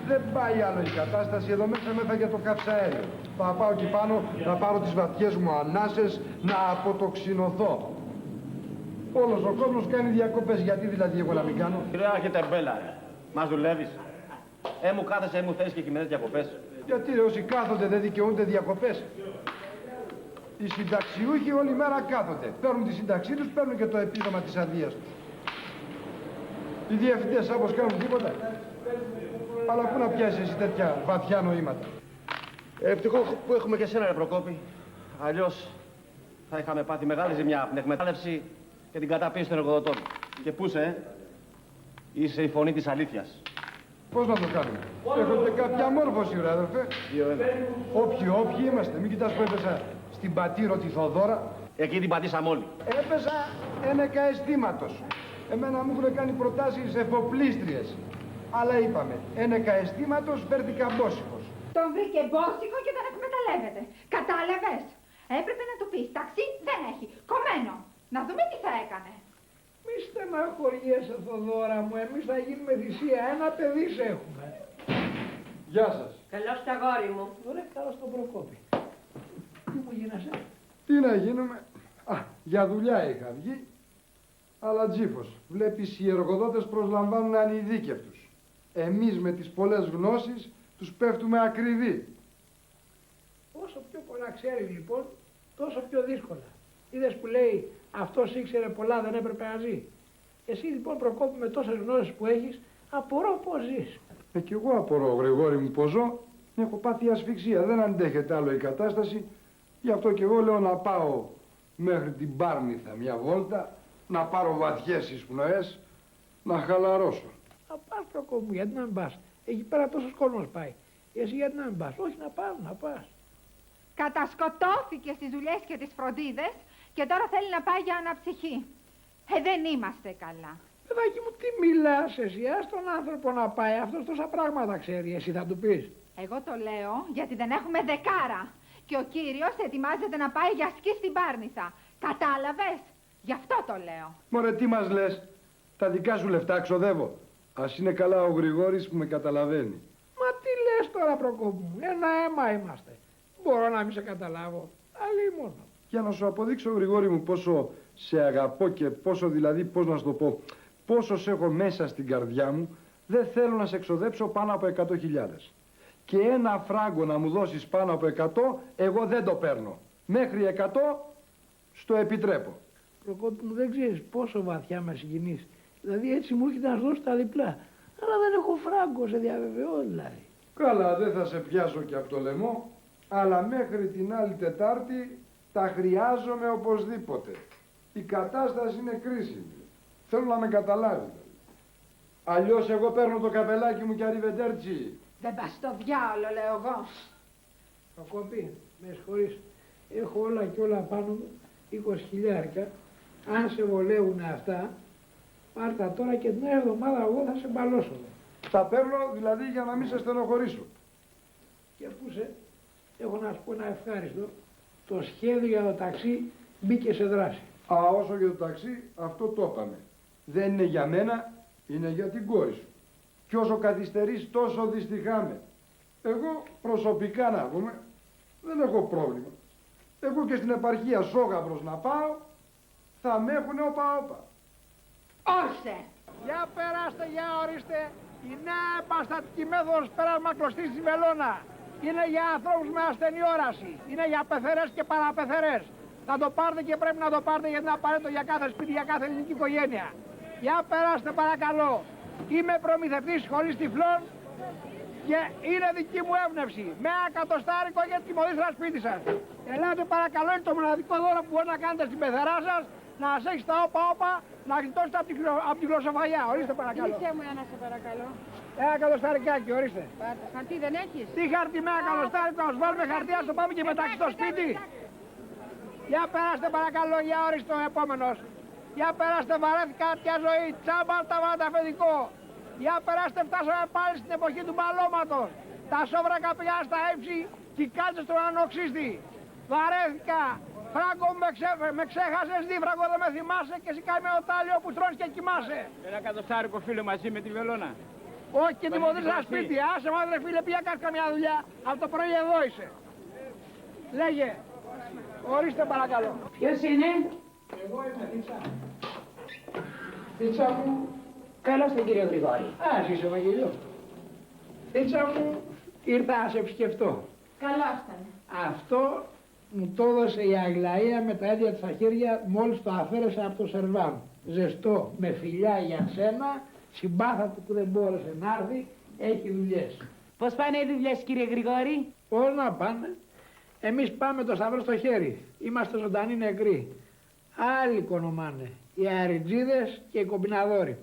Δεν πάει άλλο η κατάσταση, εδώ μέσα για το καυσαέριο. Θα πάω εκεί πάνω να πάρω τις βαθιές μου ανάσες, να αποτοξινωθώ. Όλος ο κόσμος κάνει διακοπές, γιατί δηλαδή εγώ να μην κάνω? Κύριε Αρχιτεμπέλα, μας δουλεύεις? Μου κάθεσαι, μου θέλεις και χειμερινές διακοπές. Γιατί ρε, όσοι κάθονται δεν δικαιούνται διακοπές? Οι συνταξιούχοι όλη μέρα κάθονται. Παίρνουν τη σύνταξή τους, παίρνουν και το επίδομα της αδείας τους. Οι διευθυντές όπως κάνουν τίποτα. Αλλά πού να πιάσεις εσύ τέτοια βαθιά νοήματα? Ευτυχώς που έχουμε και σένα, ρε Προκόπη. Αλλιώς θα είχαμε πάθει μεγάλη ζημιά από την εκμετάλλευση και την καταπίεση των εργοδοτών. Και πού είσαι η φωνή της αλήθειας. Πώς να το κάνουμε? Έχετε κάποια μόρφωση, ρε αδερφέ. Όποιοι είμαστε. Μην κοιτάς που έπεσα στην Πατήρο τη Θοδώρα. Εκεί την πατήσαμε όλοι. Έπεσα ένεκα αισθήματος. Εμένα μου έχουν κάνει προτάσεις εφοπλίστριες. Αλλά είπαμε, ένεκα αισθήματος βέρθηκα μπόσικος. Τον βρήκε μπόσικο και τον εκμεταλλεύεται. Κατάλαβες? Έπρεπε να του πεις, ταξί δεν έχει, κομμένο. Να δούμε τι θα έκανε. Μη στεναχωριέσαι, Θοδώρα μου, εμείς θα γίνουμε θυσία, ένα παιδί σε έχουμε. Γεια σας. Καλώς τα αγόρι μου. Ωραία, καλώς τον Προκόπη. Τι μου γίνεσαι? Τι να γίνουμε? Για δουλειά είχα βγει. Αλλά τζίφος. Βλέπεις, οι εργοδότες προσλαμβάνουν ανειδίκευτους. Εμείς με τις πολλές γνώσεις τους πέφτουμε ακριβοί. Όσο πιο πολλά ξέρει λοιπόν, τόσο πιο δύσκολα. Είδες που λέει, αυτός ήξερε πολλά, δεν έπρεπε να ζει. Εσύ λοιπόν, Προκόπη, με τόσες γνώσεις που έχεις, απορώ πώς ζεις. Κι εγώ απορώ, Γρηγόρη μου, πώς ζω. Έχω πάθει ασφυξία, δεν αντέχεται άλλο η κατάσταση. Γι' αυτό κι εγώ λέω να πάω μέχρι την Πάρνηθα μια βόλτα, να πάρω βαθιές εισπνοές, να χαλαρώσω. Να πας, Προκόπη μου, γιατί να μην πας. Εκεί πέρα τόσος κόσμος πάει. Εσύ γιατί να μην πας. Όχι, να πας, να πας. Κατασκοτώθηκε στις δουλειές και τις φροντίδες και τώρα θέλει να πάει για αναψυχή. Δεν είμαστε καλά. Παιδάκι μου, τι μιλάς εσύ, ας τον άνθρωπο να πάει, αυτός τόσα πράγματα ξέρει, εσύ θα του πεις. Εγώ το λέω γιατί δεν έχουμε δεκάρα και ο κύριος ετοιμάζεται να πάει για σκι στην Πάρνηθα. Κατάλαβες, γι' αυτό το λέω. Μωρέ, τι μας λες, τα δικά σου λεφτά ξοδεύω. Ας είναι καλά ο Γρηγόρης που με καταλαβαίνει. Μα τι λες τώρα, Προκόπη μου, ένα αίμα είμαστε. Μπορώ να μην σε καταλάβω, αλλήμον. Για να σου αποδείξω, Γρηγόρη μου, πόσο σε αγαπώ και πόσο δηλαδή, πώς να σου το πω, πόσο σε έχω μέσα στην καρδιά μου, δεν θέλω να σε εξοδέψω πάνω από 100.000. Και ένα φράγκο να μου δώσεις πάνω από 100, εγώ δεν το παίρνω. Μέχρι 100 στο επιτρέπω. Προκόπη μου, δεν ξέρεις πόσο βαθιά με συγκινείς. Δηλαδή έτσι μου έρχεται να σου δώσω τα διπλά. Αλλά δεν έχω φράγκο, σε διαβεβαιώ δηλαδή. Καλά, δεν θα σε πιάσω και από το λαιμό, αλλά μέχρι την άλλη Τετάρτη τα χρειάζομαι οπωσδήποτε. Η κατάσταση είναι κρίσιμη. Θέλω να με καταλάβει. Αλλιώς εγώ παίρνω το καπελάκι μου και αριβεντέρτσι. Δεν πας στο διάολο, λέω εγώ. Προκόπη, με συγχωρείς. Έχω όλα και όλα πάνω μου 20.000. Αν σε βολεύουν αυτά, πάρτα τώρα και την άλλη εβδομάδα εγώ θα σε μπαλώσω. Τα παίρνω δηλαδή για να μην σε στενοχωρήσω. Και ακούσε, έχω να σου πω ένα ευχάριστο. Το σχέδιο για το ταξί μπήκε σε δράση. Α, όσο για το ταξί, αυτό το είπαμε. Δεν είναι για μένα, είναι για την κόρη σου. Κι όσο καθυστερείς τόσο δυστυχάμε. Εγώ προσωπικά να πούμε, δεν έχω πρόβλημα. Εγώ και στην επαρχία Σόγαυρος να πάω, θα με έχουνε όπα-όπα. Όσε! Για περάστε, για ορίστε. Η νέα επαστατική μέθοδος πέρασμα κλωστής στη βελόνα. Είναι για ανθρώπους με ασθενή όραση. Είναι για πεθερές και παραπεθερές. Θα το πάρετε και πρέπει να το πάρετε γιατί είναι απαραίτητο για κάθε σπίτι, για κάθε ελληνική οικογένεια. Για περάστε παρακαλώ. Είμαι προμηθευτής σχολής τυφλών και είναι δική μου έμπνευση. Με εκατοστάρικο για τη μοδίστρα σπίτι σας. Ελάτε παρακαλώ, είναι το μοναδικό δώρο που μπορεί να κάνετε στην πεθερά σας, να σας έχει τα όπα-όπα, να γλιτώσετε από τη γλωσσοφαγιά. Ορίστε παρακαλώ. Κλείσέ μου ένα σε παρακαλώ. Ένα εκατοστάρικάκι, ορίστε. Πάρτε, χαρτί δεν έχεις. Τι χαρτί με εκατοστάρικο, να σου βάλουμε χαρτί, ας το πάμε και μεταξύ στο σπίτι. Για περάστε παρακαλώ, για ορίστε ο επόμενος. Για περάστε, βαρέθηκα τέτοια ζωή, τσάμπα τα αφεντικό. Για περάστε, φτάσαμε πάλι στην εποχή του μπαλώματος. Τα σόβρακα πήγαν στα ύψη και οι κάλτσες στον ανοξύστη. Βαρέθηκα. Φράγκο με ξέχασες, δίφραγκο δεν με θυμάσαι και εσύ κάνει το τάλιο που τρώνεις και κοιμάσαι. Ένα εκατοστάρικο φίλο μαζί με τη βελόνα. Όχι και τη μοδίστρα σπίτι, άσε μάδρε φίλε, πήγα κάνεις καμιά δουλειά. Από το πρωί εδώ είσαι. Λέγε. Ορίστε παρακαλώ. Ποιος είναι? Εγώ είμαι, Θήτσα. Θήτσα μου. Καλώς τον κύριο Γρηγόρη. Ας είσαι Βαγγελιό. Θήτσα μου, ήρθα να σε επισκεφτώ. Καλώς ήταν. Αυτό μου το έδωσε η Αγλαία με τα ίδια της στα χέρια μόλις το αφαίρεσε από το σερβάν. Ζεστό, με φιλιά για σένα, συμπάθα του που δεν μπόρεσε να έρθει, έχει δουλειές. Πώς πάνε οι δουλειές, κύριε Γρηγόρη? Πώς να πάνε. Εμείς πάμε το σταυρό στο χέρι. Είμαστε ζωντανοί νεκροί. Άλλοι κονομάνε. Οι αριτζίδες και οι κομπιναδόροι.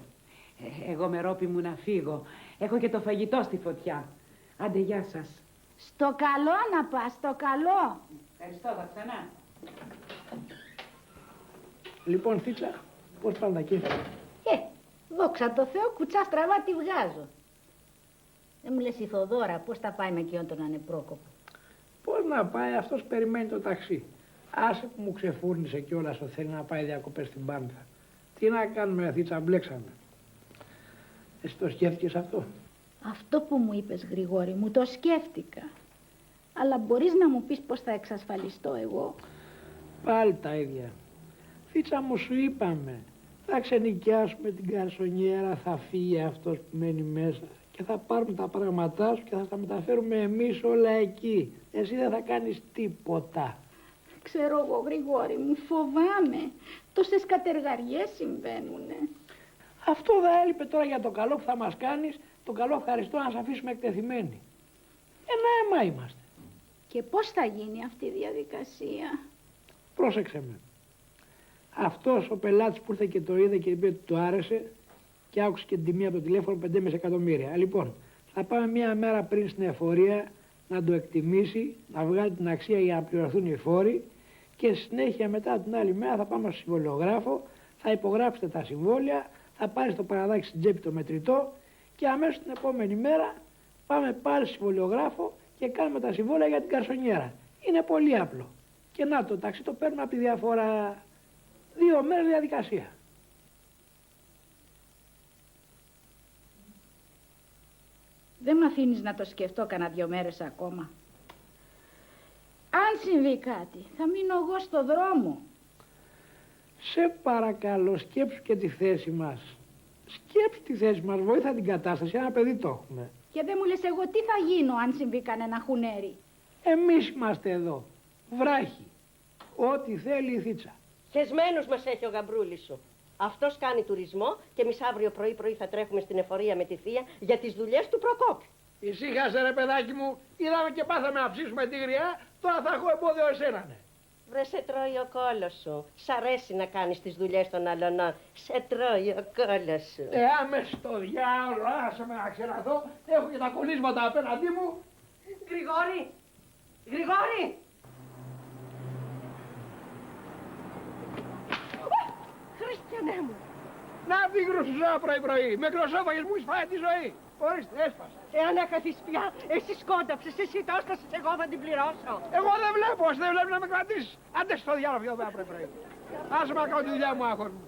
Εγώ με ρόπι μου να φύγω. Έχω και το φαγητό στη φωτιά. Άντε, γεια σας. Στο καλό να πας, στο καλό. Ευχαριστώ, θα ξανά. Λοιπόν, Θήτσα, πώς πάνε τα κέφια? Δόξα τω Θεώ, κουτσά στραβά τη βγάζω. Δεν μου λες η Θοδώρα πώς τα πάει με εκείνον τον ανεπρόκοπο. Πώς να πάει, αυτός περιμένει το ταξί. Άσε που μου ξεφούρνησε κιόλας ότι θέλει να πάει διακοπές στην Πάρνηθα. Τι να κάνουμε, Θήτσα, μπλέξαμε. Εσύ το σκέφτηκες αυτό? Αυτό που μου είπες, Γρηγόρη μου, το σκέφτηκα. Αλλά μπορείς να μου πεις πώς θα εξασφαλιστώ εγώ? Πάλι τα ίδια. Θήτσα μου, σου είπαμε. Θα ξενοικιάσουμε την καρσονιέρα, θα φύγει αυτός που μένει μέσα και θα πάρουμε τα πράγματά σου και θα τα μεταφέρουμε εμείς όλα εκεί. Εσύ δεν θα κάνεις τίποτα. Ξέρω εγώ, Γρηγόρη μου, φοβάμαι. Τόσες κατεργαριές συμβαίνουνε. Αυτό θα έλειπε τώρα για το καλό που θα μας κάνεις, το καλό ευχαριστώ να σε αφήσουμε εκτεθειμένοι. Ένα αίμα είμαστε. Και πώς θα γίνει αυτή η διαδικασία? Πρόσεξε με. Αυτός ο πελάτης που ήρθε και το είδε και είπε ότι του άρεσε και άκουσε και την τιμή από το τηλέφωνο 5,5 εκατομμύρια. Λοιπόν, θα πάμε μία μέρα πριν στην εφορία να το εκτιμήσει, να βγάλει την αξία για να πληρωθούν οι φόροι και συνέχεια μετά την άλλη μέρα θα πάμε στο συμβολιογράφο, θα υπογράψετε τα συμβόλαια, θα πάρει το παραδάκι στην τσέπη το μετρητό και αμέσως την επόμενη μέρα πάμε πάλι στο συμβολιογράφο και κάνουμε τα συμβόλαια για την καρσονιέρα. Είναι πολύ απλό. Και να το ταξί το παίρνουμε από τη διαφορά. 2 μέρες διαδικασία. Δεν με αφήνεις να το σκεφτώ κανένα 2 μέρες ακόμα. Αν συμβεί κάτι, θα μείνω εγώ στο δρόμο. Σε παρακαλώ, σκέψου και τη θέση μας. Σκέψου τη θέση μας, βοήθα την κατάσταση, ένα παιδί το έχουμε. Και δεν μου λες εγώ τι θα γίνω αν συμβεί κανένα χουνέρι. Εμείς είμαστε εδώ, βράχοι. Ό,τι θέλει η Θήτσα. Χεσμένους μας έχει ο γαμπρούλης σου. Αυτός κάνει τουρισμό και εμείς αύριο πρωί θα τρέχουμε στην εφορία με τη θεία για τις δουλειές του Προκόπη. Ησύχασε ρε παιδάκι μου, είδαμε και πάθαμε να ψήσουμε τη γριά, τώρα θα έχω εμπόδιο εσένα ναι. Βρε σε τρώει ο κόλος σου. Σ' αρέσει να κάνεις τις δουλειές των αλωνών. Σε τρώει ο κόλος σου. Άμες στο διάολο, άσε με να ξεραθώ, έχω και τα κολλήσματα απέναντί μου. Γρηγόρη! Γρηγόρη! Χριστιανέ μου! Να τη γρουσουζά πρωί-πρωί, με κλωσόφαγες μου εισφάει τη ζωή. Ορίστε, έσπασε. Εάν έχαθεις πια, εσύ σκόνταψες, εσύ το έστασες, εγώ θα την πληρώσω. Εγώ δεν βλέπω, εσύ δεν βλέπεις να με κρατήσεις. Άντε στο διάλογο πιο πέρα πρωί-πρωί. Άσε με να κάνω τη δουλειά μου, άχος μου.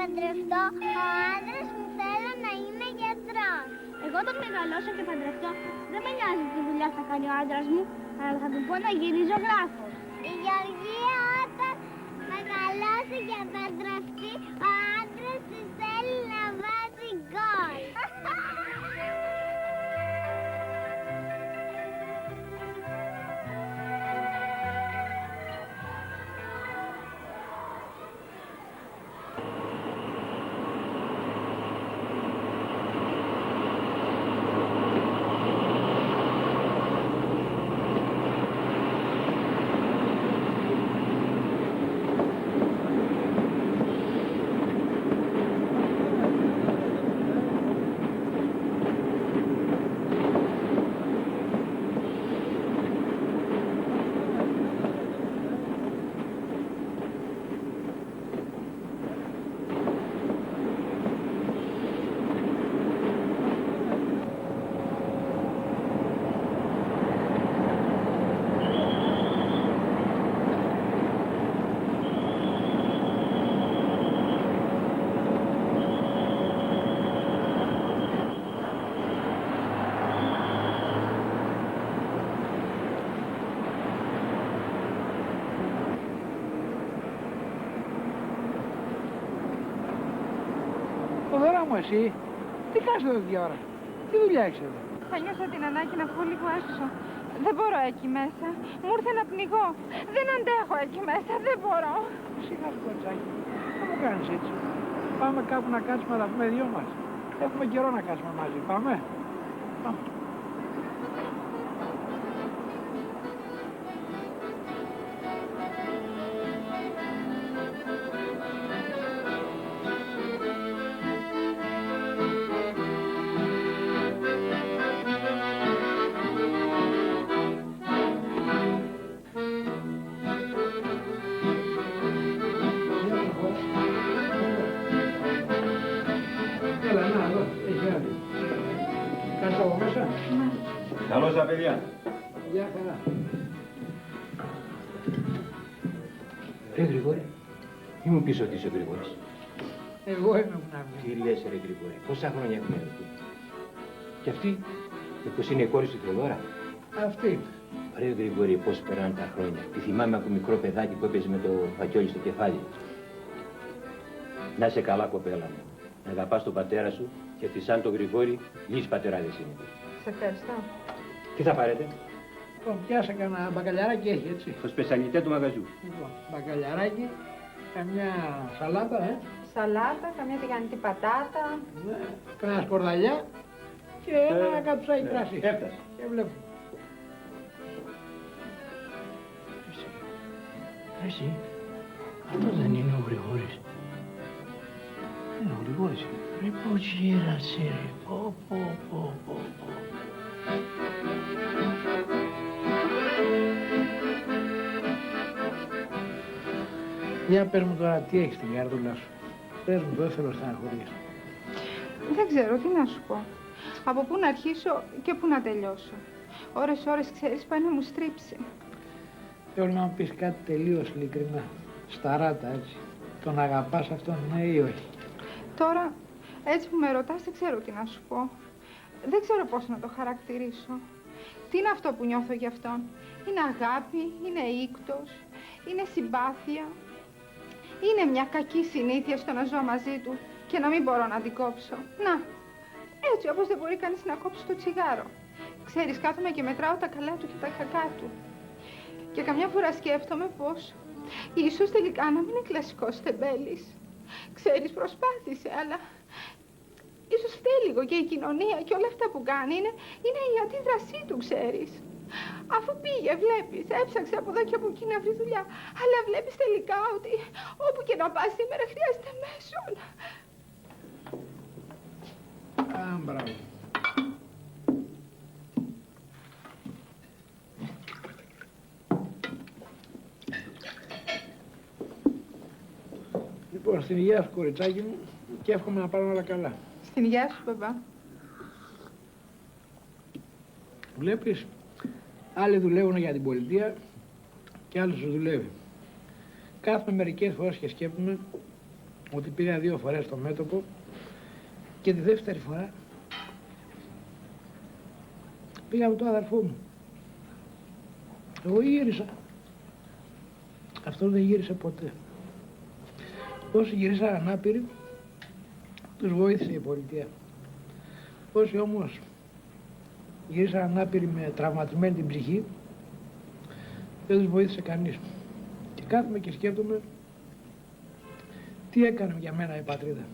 Παντρευτώ, ο άντρας μου θέλω να είμαι γιατρός. Εγώ όταν μεγαλώσω και παντρευτώ, δεν με νοιάζει τι δουλειά θα κάνει ο άντρας μου, αλλά θα του πω να γίνει ζωγράφος. Η Γεωργία όταν μεγαλώσει και παντρευτεί, ο άντρας της θέλει να βάζει γκολ. Δώρα μου εσύ, τι κάνεις εδώ τέτοια ώρα, τι δουλειά έχεις εδώ. Θα νιώσω την ανάγκη να βγω λίγο έξω. Δεν μπορώ εκεί μέσα. Μου ήρθε να πνιγώ. Δεν αντέχω εκεί μέσα. Δεν μπορώ. Σιγά σου κοριτσάκι, δεν μου κάνεις έτσι. Πάμε κάπου να κάτσουμε να τα πούμε δυο μας. Έχουμε καιρό να κάτσουμε μαζί. Πάμε. Πάμε. Καλώς τα παιδιά. Γεια χαρά. Ρε Γρηγόρη, μη μου πεις ότι είσαι ο Γρηγόρης. Εγώ είμαι που να μην. Τι λες ρε Γρηγόρη, πόσα χρόνια έχουμε εδώ. Και αυτή, μήπως είναι η κόρη σου Θεοδώρα. Αυτή. Ρε Γρηγόρη, πώς περνάνε τα χρόνια. Τη θυμάμαι από μικρό παιδάκι που έπαιζε με το φακιόλι στο κεφάλι. Να είσαι καλά κοπέλα μου. Να αγαπάς τον πατέρα σου, γιατί σαν τον Γρηγόρη, λίγοι πατεράδες είναι. Σε ευχαριστώ. Τι θα πάρετε? Πιάσε κανένα μπακαλιαράκι έχει, έτσι. Το σπεσαλιτέ του μαγαζιού. Λοιπόν, μπακαλιαράκι, καμιά σαλάτα, Σαλάτα, καμιά τηγανιτή πατάτα. Ναι, κανένα σκορδαλιά και ένα κατσάκι κρασί. Έφτασε. Και βλέπω. Εσύ, αυτό δεν είναι ο Γρηγόρης. Είναι ο Γρηγόρης. Ρε πώς γύρασε ρε, πω. Για πες μου τώρα τι έχεις στην καρδούλα σου. Πες μου, δεν θέλω στεναχωρίες. Δεν ξέρω τι να σου πω. Από πού να αρχίσω και πού να τελειώσω. Ώρες ξέρεις πάει να μου στρίψει. Θέλω να μου πεις κάτι τελείως ειλικρινά. Σταράτα έτσι. Τον αγαπάς αυτόν, ναι ή όχι? Τώρα, έτσι που με ρωτάς, δεν ξέρω τι να σου πω. Δεν ξέρω πώς να το χαρακτηρίσω. Τι είναι αυτό που νιώθω για αυτόν? Είναι αγάπη, είναι ήκτος, είναι συμπάθεια. Είναι μια κακή συνήθεια στο να ζω μαζί του και να μην μπορώ να την κόψω. Να, έτσι όπως δεν μπορεί κανείς να κόψει το τσιγάρο. Ξέρεις, κάθομαι και μετράω τα καλά του και τα κακά του. Και καμιά φορά σκέφτομαι πως ίσως τελικά να μην είναι κλασικός τεμπέλης. Ξέρεις, προσπάθησε, αλλά ίσως φταίει λίγο και η κοινωνία και όλα αυτά που κάνει είναι η αντίδρασή του, ξέρεις. Αφού πήγε, βλέπεις, έψαξε από εδώ και από εκεί να βρει δουλειά, αλλά βλέπεις τελικά ότι όπου και να πας σήμερα χρειάζεται μέσον. Μπράβο. Λοιπόν, στην υγεία σου, κοριτσάκι μου, και εύχομαι να πάνε όλα καλά. Στην υγεία σου, μπαμπά. Βλέπεις, άλλοι δουλεύουν για την πολιτεία και άλλοι σου δουλεύει. Κάθομαι μερικές φορές και σκέφτομαι ότι πήγα 2 φορές στο μέτωπο και τη δεύτερη φορά πήγα με τον αδερφό μου. Εγώ γύρισα. Αυτός δεν γύρισε ποτέ. Όσοι γυρίσαν ανάπηροι, τους βοήθησε η πολιτεία. Όσοι όμως γυρίσαν ανάπηροι με τραυματισμένη την ψυχή, δεν τους βοήθησε κανείς. Και κάθομαι και σκέφτομαι τι έκανε για μένα η πατρίδα.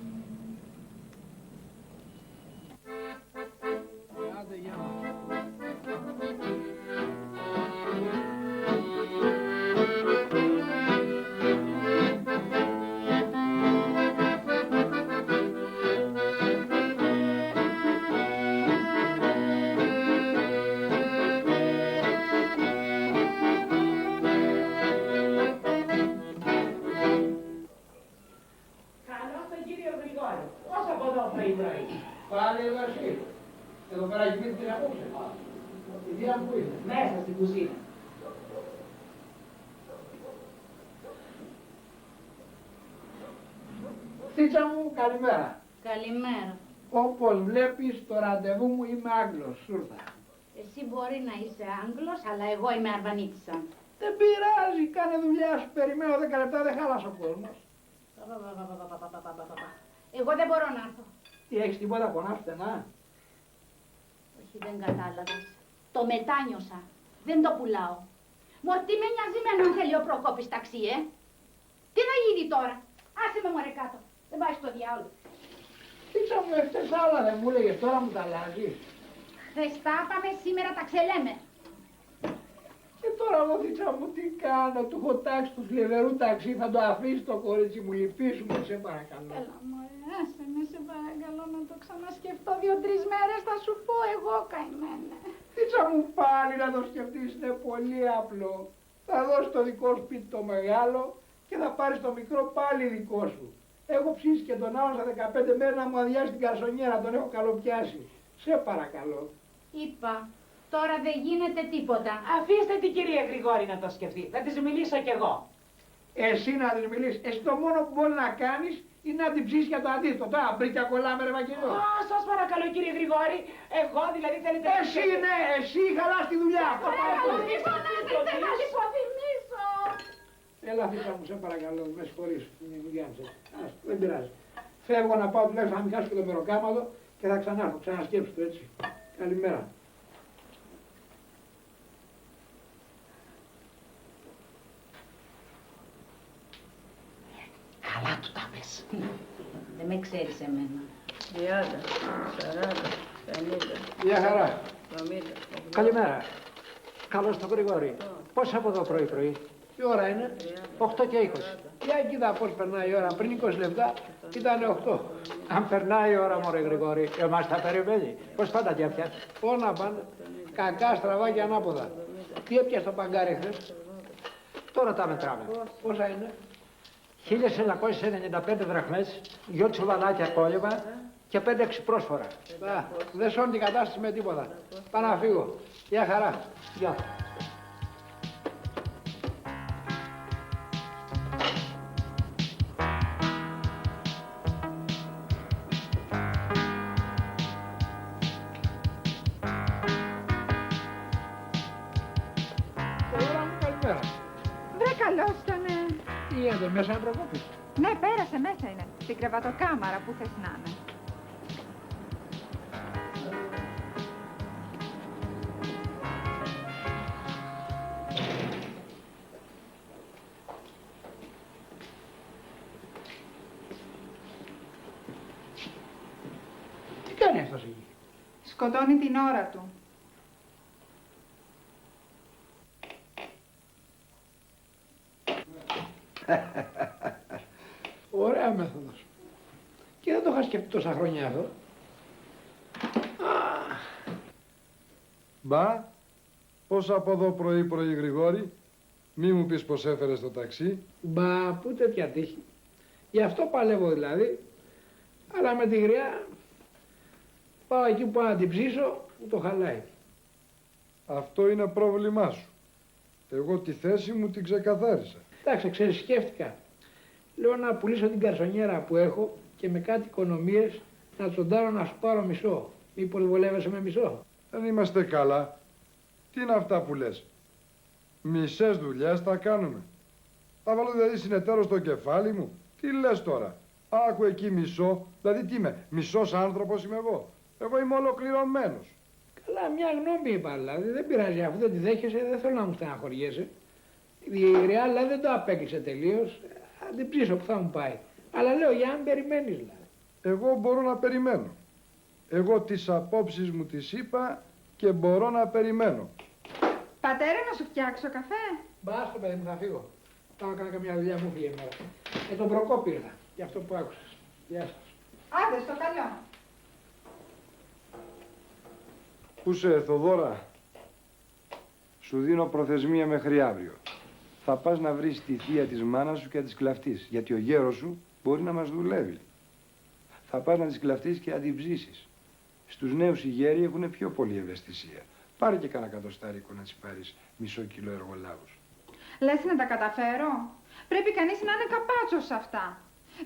Άντε, γεια μας. Πάλι εδώ εσύ. Εδώ πέρα κοιμήθηκε την απόψε. Η Δία που είναι? Μέσα στην κουζίνα. Θίτσα μου, καλημέρα. Καλημέρα. Όπως βλέπεις, το ραντεβού μου είμαι Άγγλος, σου ήρθα. Εσύ μπορεί να είσαι Άγγλος, αλλά εγώ είμαι Αρβανίτισσα. Δεν πειράζει, κάνε δουλειά σου, περιμένω 10 λεπτά, δεν χάλασε ο κόσμος. Εγώ δεν μπορώ να έρθω. Τι έχεις τίποτα πονά φτενά? Όχι, δεν κατάλαβες. Το μετάνιωσα. Δεν το πουλάω. Μου τι με νοιάζει με αν θέλει ο Προκόπης ταξί, Τι θα γίνει τώρα? Άσε με μωρέ κάτω. Δεν πάει στο διάολο. Τίτσα μου, εχθές άλλα δεν μου έλεγες, τώρα μου τα αλλάζεις. Χθες τα είπαμε, σήμερα τα ξελέμε. Και τώρα εγώ, Τίτσα μου, τι κάνω? Του έχω τάξει του θλιβερού ταξί, θα το αφήσει το κορίτσι μου, λυπήσουμε, σε παρακαλώ. Έλα μωρέ, άσε με, σε παρακαλώ να το ξανασκεφτώ 2-3 μέρες, θα σου πω εγώ καημένε. Τίτσα μου, πάλι να το σκεφτείς, είναι πολύ απλό. Θα δώσεις το δικό σου σπίτι το μεγάλο και θα πάρεις το μικρό πάλι δικό σου. Έχω ψήσει και τον άλλον στα 15 μέρες να μου αδειάσει την καρσονιέρα, τον έχω καλοπιάσει. Σε παρακαλώ. Είπα, τώρα δεν γίνεται τίποτα. Αφήστε την κυρία Γρηγόρη να το σκεφτεί. Θα της μιλήσω κι εγώ. Εσύ να της μιλήσεις. Εσύ το μόνο που μπορεί να κάνεις είναι να την ψήσεις για το αντίθετο. Τώρα μπρίκια κολλάμε ρε Βαγγελιό. Σας παρακαλώ κύριε Γρηγόρη, εγώ δηλαδή θέλετε... Εσύ ναι, εσύ χαλάς τη δουλειά. Να λιποθυμίσω. Έλα Θήσα μου, σε παρακαλώ, με συγχωρείς. Δεν πειράζει. Φεύγω να πάω τουλάχιστον να μοιάσω και το μεροκάματο και θα ξανάρθω. Ξανασκέψου το έτσι. Καλημέρα. Καλά του τα πες. Δεν με ξέρεις εμένα. 30, 40, 50. Γεια χαρά. 70. Καλημέρα. Καλώς το Γρηγόρη. Πώς από εδώ πρωί-πρωί? Τι ώρα είναι? 8 και 20. Για κοίτα πώς περνάει η ώρα. Πριν 20 λεπτά ήταν 8. Αν περνάει η ώρα, μωρέ Γρηγόρη, εμάς θα περιμένει. Πώς πάντα τι έπιασε? Πώς να πάνε. Κακά, στραβά και ανάποδα. Τι έπιασε το παγκάρι χθες? Τώρα τα μετράμε. Πόσα είναι? 1995 δραχμές, 2 τσουβαλάκια κόλλημα και 5-6 πρόσφορα. Δεν σώνει την κατάσταση με τίποτα. Πάω να φύγω. Γεια χαρά. Γεια. Καλημέρα. Βρε καλώς τον. Τι γίνεται, μέσα είναι Προκόπης? Ναι, πέρασε, μέσα είναι. Στην κρεβατοκάμαρα που θες να είναι. Τι κάνει αυτός εκεί? Σκοτώνει την ώρα του. Ωραία μέθοδος. Και δεν το είχα σκεφτεί τόσα χρόνια αυτό. Μπα, πώς από εδώ πρωί-πρωί Γρηγόρη, μη μου πεις πως έφερες το ταξί. Μπα, πού τέτοια τύχη. Γι' αυτό παλεύω δηλαδή. Αλλά με τη γριά πάω εκεί που πάω να την ψήσω, που το χαλάει. Αυτό είναι πρόβλημά σου. Εγώ τη θέση μου την ξεκαθάρισα. Εντάξει, ξέρεις, σκέφτηκα. Λέω να πουλήσω την καρσονιέρα που έχω και με κάτι οικονομίες να τσοντάρω να σου πάρω μισό. Μήπως βολεύεσαι με μισό? Δεν είμαστε καλά. Τι είναι αυτά που λες? Μισές δουλειές θα κάνουμε. Θα βάλω δηλαδή συνεταίρο στο κεφάλι μου. Τι λες τώρα? Άκου εκεί μισό. Δηλαδή τι είμαι? Μισός άνθρωπος είμαι εγώ. Εγώ είμαι ολοκληρωμένος. Καλά, μια γνώμη είπα δηλαδή. Δεν πειράζει, αφού δεν τη δέχεσαι, δεν θέλω να μου στεναχωριέσαι. Η Ρεάλ δεν το απέκλεισε τελείως. Θα την ψήσω που θα μου πάει. Αλλά λέω για αν περιμένεις δηλαδή. Εγώ μπορώ να περιμένω. Εγώ τις απόψεις μου τις είπα και μπορώ να περιμένω. Πατέρα, να σου φτιάξω καφέ. Μπα, παιδί μου, θα φύγω. Πάω να κάνω καμιά δουλειά, μου φύγε η μέρα. Τον Προκόπη ήρθα, για αυτό που άκουσες. Γεια σας. Άντε, στο καλό. Πού σε, Θοδώρα? Σου δίνω προθεσμία μέχρι αύριο. Θα πας να βρεις τη θεία της μάνας σου και να της κλαφτείς, γιατί ο γέρος σου μπορεί να μας δουλεύει. Θα πας να της κλαφτείς και να την ψήσεις. Στους νέους οι γέροι έχουν πιο πολύ ευαισθησία. Πάρε και κανένα κατοστάρικο να της πάρεις μισό κιλό εργολάβους. Λες να τα καταφέρω? Πρέπει κανείς να είναι καπάτσος σε αυτά.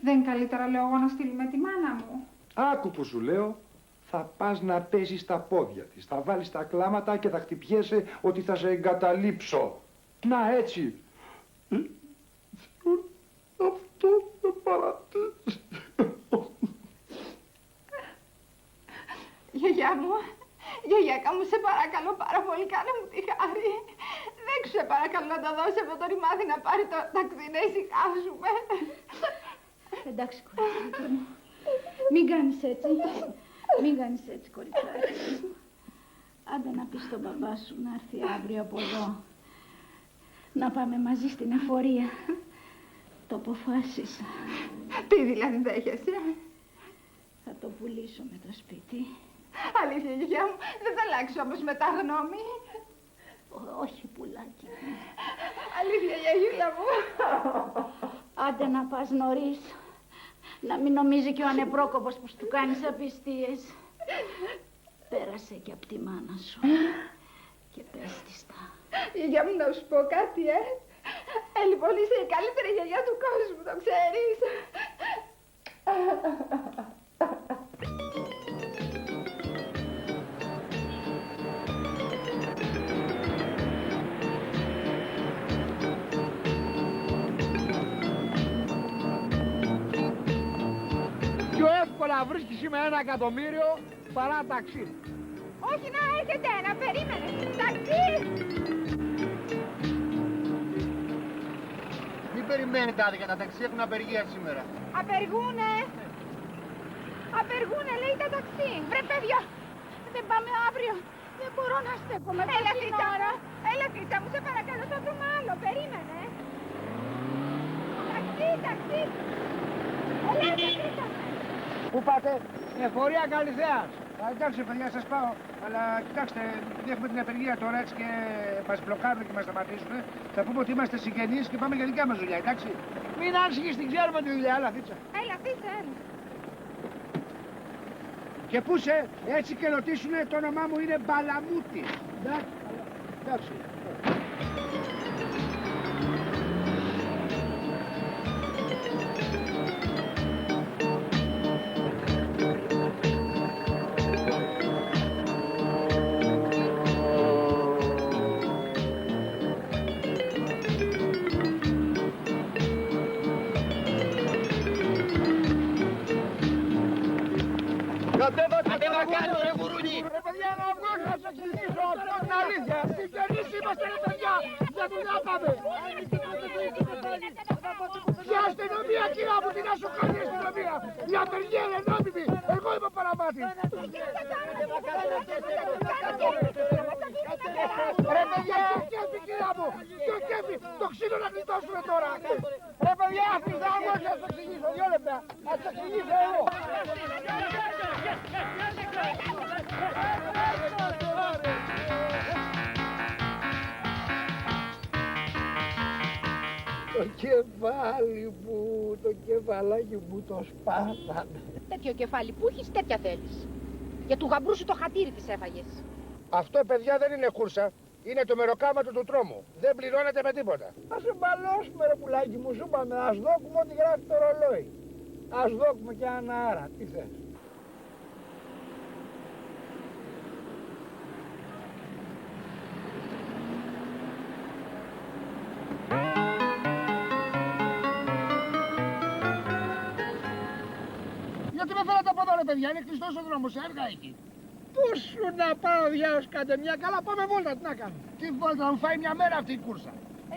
Δεν είναι καλύτερα, λέω εγώ, να στείλουμε τη μάνα μου? Άκου που σου λέω, θα πας να πέσεις στα πόδια της. Θα βάλεις τα κλάματα και θα χτυπιέσαι ότι θα σε εγκαταλείψω. Να έτσι. Αυτό με παρατήσει. Γιαγιά μου, γιαγιάκα μου, σε παρακαλώ πάρα πολύ, κάνε μου τη χάρη. Δεν σε παρακαλώ να το δώσει από το ρημάδι να πάρει το ταξί, να ησυχάσουμε. Εντάξει, κοριτσάκι μου. Μην κάνεις έτσι. Μην κάνεις έτσι, κοριτσάκι μου. Άντε να πεις στον μπαμπά σου να έρθει αύριο από εδώ. Να πάμε μαζί στην εφορία. Το αποφάσισα. Τι δηλαδή δέχεσαι? Θα το πουλήσω με το σπίτι. Αλήθεια, γιαγιά μου, δεν θα αλλάξω όμως μετά γνώμη. Όχι, πουλάκι. Αλήθεια, γιαγιά μου. Άντε να πας νωρίς. Να μην νομίζει και ο ανεπρόκοπος πως του κάνεις απιστίες. Πέρασε και από τη μάνα σου. Και πες της τα. Γιαγιά μου, να σου πω κάτι, λοιπόν, είσαι η καλύτερη γιαγιά του κόσμου, το ξέρεις. εύκολα βρίσκεις με 1 εκατομμύριο παρά ταξί. Όχι να έρχεται, να περίμενε. Ταξί! Μην περιμένετε άντε για τα ταξί, έχουν απεργία σήμερα. Απεργούνε. Απεργούνε, λέει τα ταξί. Βρε παιδιά, δεν πάμε αύριο. Δεν μπορώ να στέκομαι. Έλα Φρίτσα μου, έλα Φρίτσα μου, σε παρακαλώ, θα βρούμε άλλο. Περίμενε. Ταξί, ταξί. Έλα Φρίτσα. Πού πάτε? Εφορία Καλυθέας. Εντάξει παιδιά, σας πάω. Αλλά κοιτάξτε, επειδή έχουμε την απεργία τώρα έτσι και μας μπλοκάρουν και μας σταματήσουν, θα πούμε ότι είμαστε συγγενείς και πάμε για δικιά μας δουλειά, εντάξει. Μην ανησυχείς, την ξέρουμε τη δουλειά, έλα Φίτσα. Έλα Φρίτσα, έλα. Και πού σε, έτσι και ρωτήσουνε, το όνομά μου είναι Μπαλαμούτη. Εντάξει. Κατέβα κάτω ρε γουρούνι! Ρε παιδιά να βγω να σας εξηγήσω την αλήθεια! Συγγενείς είμαστε ρε παιδιά! Για δουλειά πάμε! Για αστυνομία κυρία μου, τι να σου κάνει η αστυνομία! Η απεργία είναι νόμιμη! Εγώ είμαι παραβάτη! Ρε παιδιά, κέφι κυρία μου! Το κέφι! Το ξύλο να γλιτώσουμε τώρα! Ρε παιδιά, αφήστε να βγω να σας εξηγήσω! 2 λεπτά! Να σας εξηγήσω εγώ! Το κεφάλι μου, το κεφαλάκι μου το σπάσανε. Τέτοιο κεφάλι που έχεις, τέτοια θέλεις. Για του γαμπρού σου το χατήρι της έφαγες. Αυτό παιδιά δεν είναι κούρσα. Είναι το μεροκάματο του τρόμου. Δεν πληρώνεται με τίποτα. Ας σε μπαλώσουμε ρε πουλάκι μου, σου είπαμε, ας δώκουμε ό,τι γράφει το ρολόι. Ας δώκουμε και ένα άρα, τι θες. Γιατί με φέρατε από εδώ ρε παιδιά, είναι κλειστός ο δρόμος, έργα εκεί. Πού σου να πάω διάος κάντε μια, καλά πάμε βόλτα, τι να κάνουμε. Τι βόλτα, μου φάει μια μέρα αυτή η κούρσα.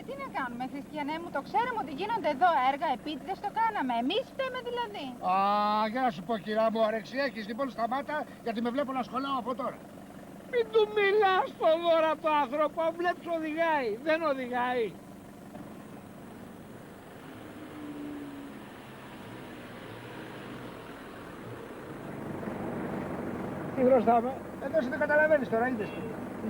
Τι να κάνουμε, Χριστιανέ μου, το ξέρουμε ότι γίνονται εδώ έργα, επίτηδες το κάναμε. Εμείς φταίμε δηλαδή. Α, για να σου πω κυρά μου, αρεξία έχεις, λοιπόν σταμάτα, γιατί με βλέπω να σχολάω από τώρα. Μην του μιλάς στο δώρα το άνθρωπο, βλέπεις οδηγάει, δεν οδηγάει. Τι χρωστάμε? Εδώ εσύ δεν καταλαβαίνεις τώρα, είδες τι.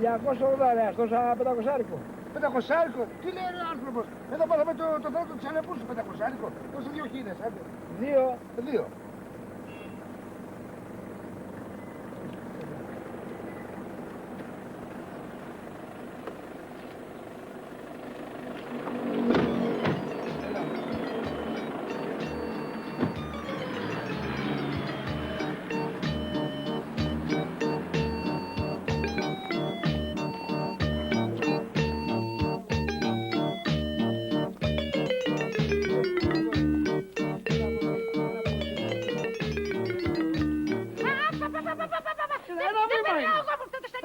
280 ρε, αυτό σαν 500άρικο. 500άρικο, τι λέει ο άνθρωπος. Εδώ πάθαμε το δρόμο της Αλεπούς του 500άρικο. Δώσε 2 χίλιες, άντε. 2. 2.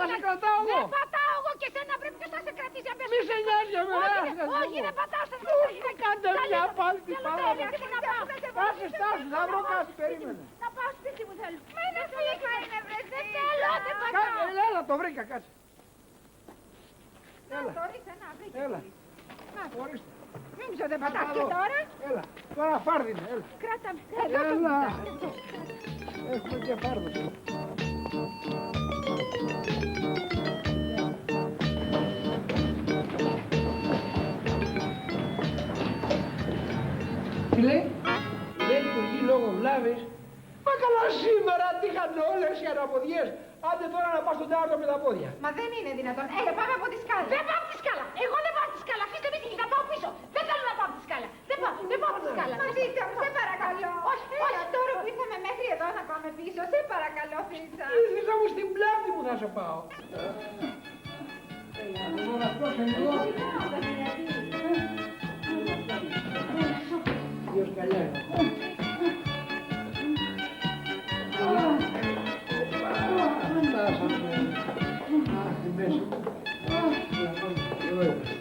Θα σε κρατάω εγώ. Δεν πατάω εγώ και εσένα πρέπει και θα σε κρατήσει απ' Μη σε νοιάζει εμένα. Όχι, δεν πατάω σε Κάντε μια πάλι την παράδοση. Άσε στάσου, θα βρω κάτι, περίμενε. Να πάω σπίτι μου θέλω. Μα είναι φύγα είναι βρε, δεν θέλω, δεν πατάω. Έλα, το βρήκα, κάτσε. Έλα. Έλα. Ορίστε. Νόμιζα δεν πατάς και τώρα. Έλα, τώρα φάρδινε, έλα. Κράτα με. Έλα. Έχουμε και φάρδινε. Τι λέει, δεν λειτουργεί λόγω βλάβης. Μα καλά σήμερα τι είχαν όλες οι αναποδιές. Άντε τώρα να πας στον τάρτο με τα πόδια. Μα δεν είναι δυνατόν. Πάμε από τη σκάλα. Δεν πάω από τη σκάλα. Εγώ δεν πάω από τη σκάλα. Αφήστε με να πάω πίσω. Δεν θέλω να πάω από τη σκάλα. Δεν πάω από τη σκάλα. Μα Φίτσα μου, σε παρακαλώ. Όχι, τώρα που ήρθαμε μέχρι εδώ να πάμε πίσω. Σε παρακαλώ, Φίτσα. Φίτσα μου στην πλάτη μου θα σε πάω. Τώρα αυτό σε λίγο. Ποιος καλιά. είμαστε.